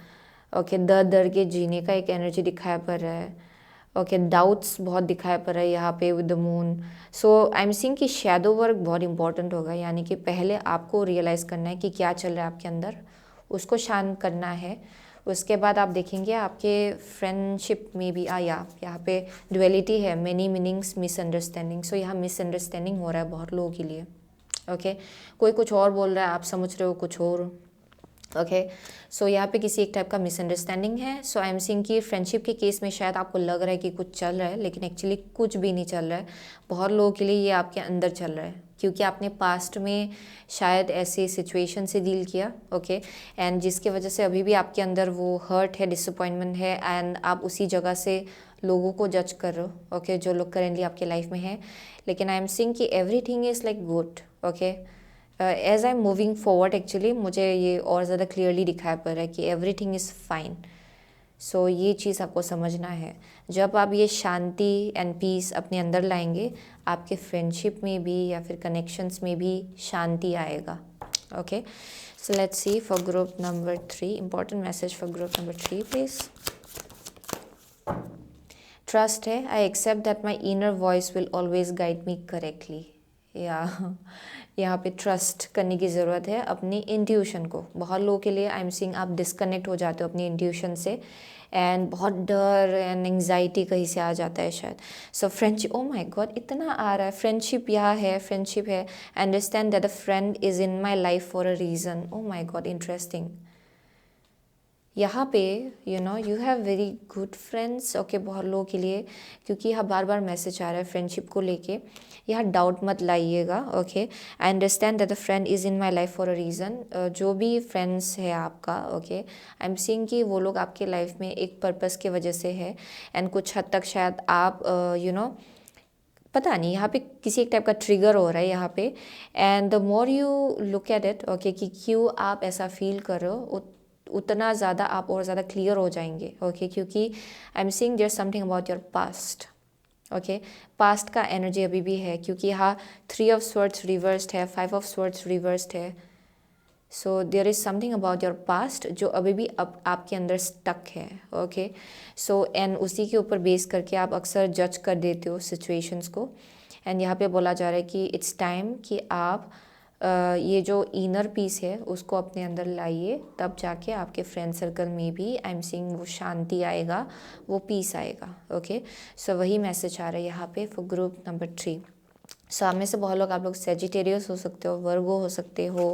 ओके, डर डर के जीने का एक एनर्जी दिखाई पड़ रहा है, ओके, डाउट्स बहुत दिखाई पड़ रहा है यहाँ पे with the moon. So I am seeing कि शैडो वर्क बहुत इंपॉर्टेंट होगा, यानी कि पहले आपको रियलाइज़ करना है कि क्या चल रहा है आपके अंदर, उसको शांत करना है, उसके बाद आप देखेंगे आपके फ्रेंडशिप में भी यहाँ पे डुअलिटी है, मेनी मीनिंग्स, मिसअंडरस्टैंडिंग। सो यहाँ मिसअंडरस्टैंडिंग हो रहा है बहुत लोगों के लिए, ओके, कोई कुछ और बोल रहा है, आप समझ रहे हो कुछ और। ओके, सो यहाँ पे किसी एक टाइप का मिसअंडरस्टैंडिंग है। सो आई एम सीइंग कि फ्रेंडशिप के केस में शायद आपको लग रहा है कि कुछ चल रहा है, लेकिन एक्चुअली कुछ भी नहीं चल रहा है। बहुत लोगों के लिए ये आपके अंदर चल रहा है, क्योंकि आपने पास्ट में शायद ऐसे सिचुएशन से डील किया। ओके, एंड जिसकी वजह से अभी भी आपके अंदर वो हर्ट है, डिसअपॉइंटमेंट है, एंड आप उसी जगह से लोगों को जज कर रहे हो। ओके, जो लोग करेंटली आपके लाइफ में हैं। लेकिन आई एम सीइंग कि everything is like good. Okay, as I am moving forward actually मुझे ये और ज़्यादा क्लियरली दिखाई पड़ रहा है कि एवरीथिंग इज़ फाइन। सो ये चीज़ आपको समझना है। जब आप ये शांति एंड पीस अपने अंदर लाएंगे, आपके फ्रेंडशिप में भी या फिर कनेक्शंस में भी शांति आएगा। Okay, so let's see for group number 3, important message for group number 3 please. Trust है, I accept that my inner voice will always guide me correctly. या यहाँ पे ट्रस्ट करने की ज़रूरत है अपनी इंट्यूशन को। बहुत लोगों के लिए आई एम सीइंग आप डिस्कनेक्ट हो जाते हो अपनी इंट्यूशन से, एंड बहुत डर एंड एंग्जाइटी कहीं से आ जाता है शायद। सो फ्रेंडशिप, ओ माय गॉड, इतना आ रहा है। फ्रेंडशिप यहाँ है, फ्रेंडशिप है। Understand that a friend is in my life for a reason. Oh my God, interesting. यहाँ पे you have very good friends. Okay, बहुत लोगों के लिए, क्योंकि यहाँ बार बार मैसेज आ रहा है फ्रेंडशिप को लेके। यहाँ डाउट मत लाइएगा। Okay, I understand that the friend is in my life for a reason. जो भी फ्रेंड्स है आपका, ओके, आई एम सीइंग कि वो लोग आपके लाइफ में एक पर्पस की वजह से है, एंड कुछ हद तक शायद आप पता नहीं, यहाँ पे किसी एक टाइप का ट्रिगर हो रहा है यहाँ पे। And the more you look at it, okay, कि क्यों आप ऐसा फील कर रहे हो, उतना ज़्यादा आप और ज़्यादा क्लियर हो जाएंगे। ओके, क्योंकि I am seeing there something about your past. Okay, past का एनर्जी अभी भी है, क्योंकि यहाँ 3 ऑफ स्वर्ड्स रिवर्स्ड है, 5 ऑफ स्वर्ड्स रिवर्स्ड है। So there is something about your past जो अभी भी अब आपके अंदर स्टक है। ओके, सो एंड उसी के ऊपर बेस करके आप अक्सर जज कर देते हो सिचुएशंस को। एंड यहाँ पे बोला जा रहा है कि इट्स टाइम कि आप ये जो इनर पीस है उसको अपने अंदर लाइए, तब जाके आपके फ्रेंड सर्कल में भी आई एम सीइंग वो शांति आएगा, वो पीस आएगा। ओके, सो वही मैसेज आ रहा है यहाँ पे फॉर ग्रुप नंबर 3। सो आप में से बहुत लोग, आप लोग सेजिटेरियस हो सकते हो, वर्गो हो सकते हो।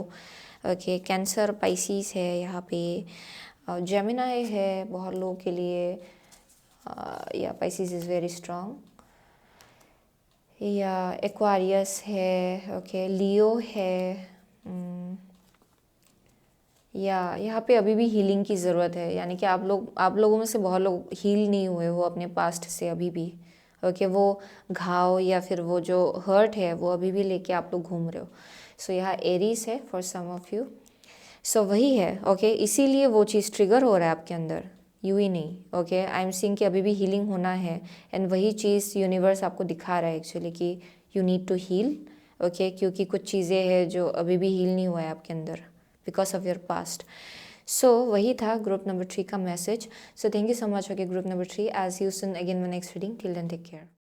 ओके, कैंसर, पाइसिस है यहाँ पे, जेमिनाई है बहुत लोगों के लिए, या पाइसिस इज़ वेरी स्ट्रांग, या एक्वारियस है। ओके, लियो है। या यहाँ पे अभी भी हीलिंग की ज़रूरत है, यानी कि आप लोगों में से बहुत लोग हील नहीं हुए हो अपने पास्ट से अभी भी। ओके, वो घाव या फिर वो जो हर्ट है वो अभी भी लेके आप लोग घूम रहे हो। सो यहाँ एरीज है फॉर सम ऑफ यू। सो वही है। ओके, इसीलिए वो चीज़ ट्रिगर हो रहा है आपके अंदर, यूँ ही नहीं। ओके, आई एम सीइंग कि अभी भी हीलिंग होना है, एंड वही चीज़ यूनिवर्स आपको दिखा रहा है एक्चुअली कि you need to heal. Okay, क्योंकि कुछ चीज़ें हैं जो अभी भी हील नहीं हुआ है आपके अंदर because of your past. So वही था ग्रुप नंबर 3 का मैसेज। So thank you so much. Okay, group number 3, as you soon again my next reading, till then take care.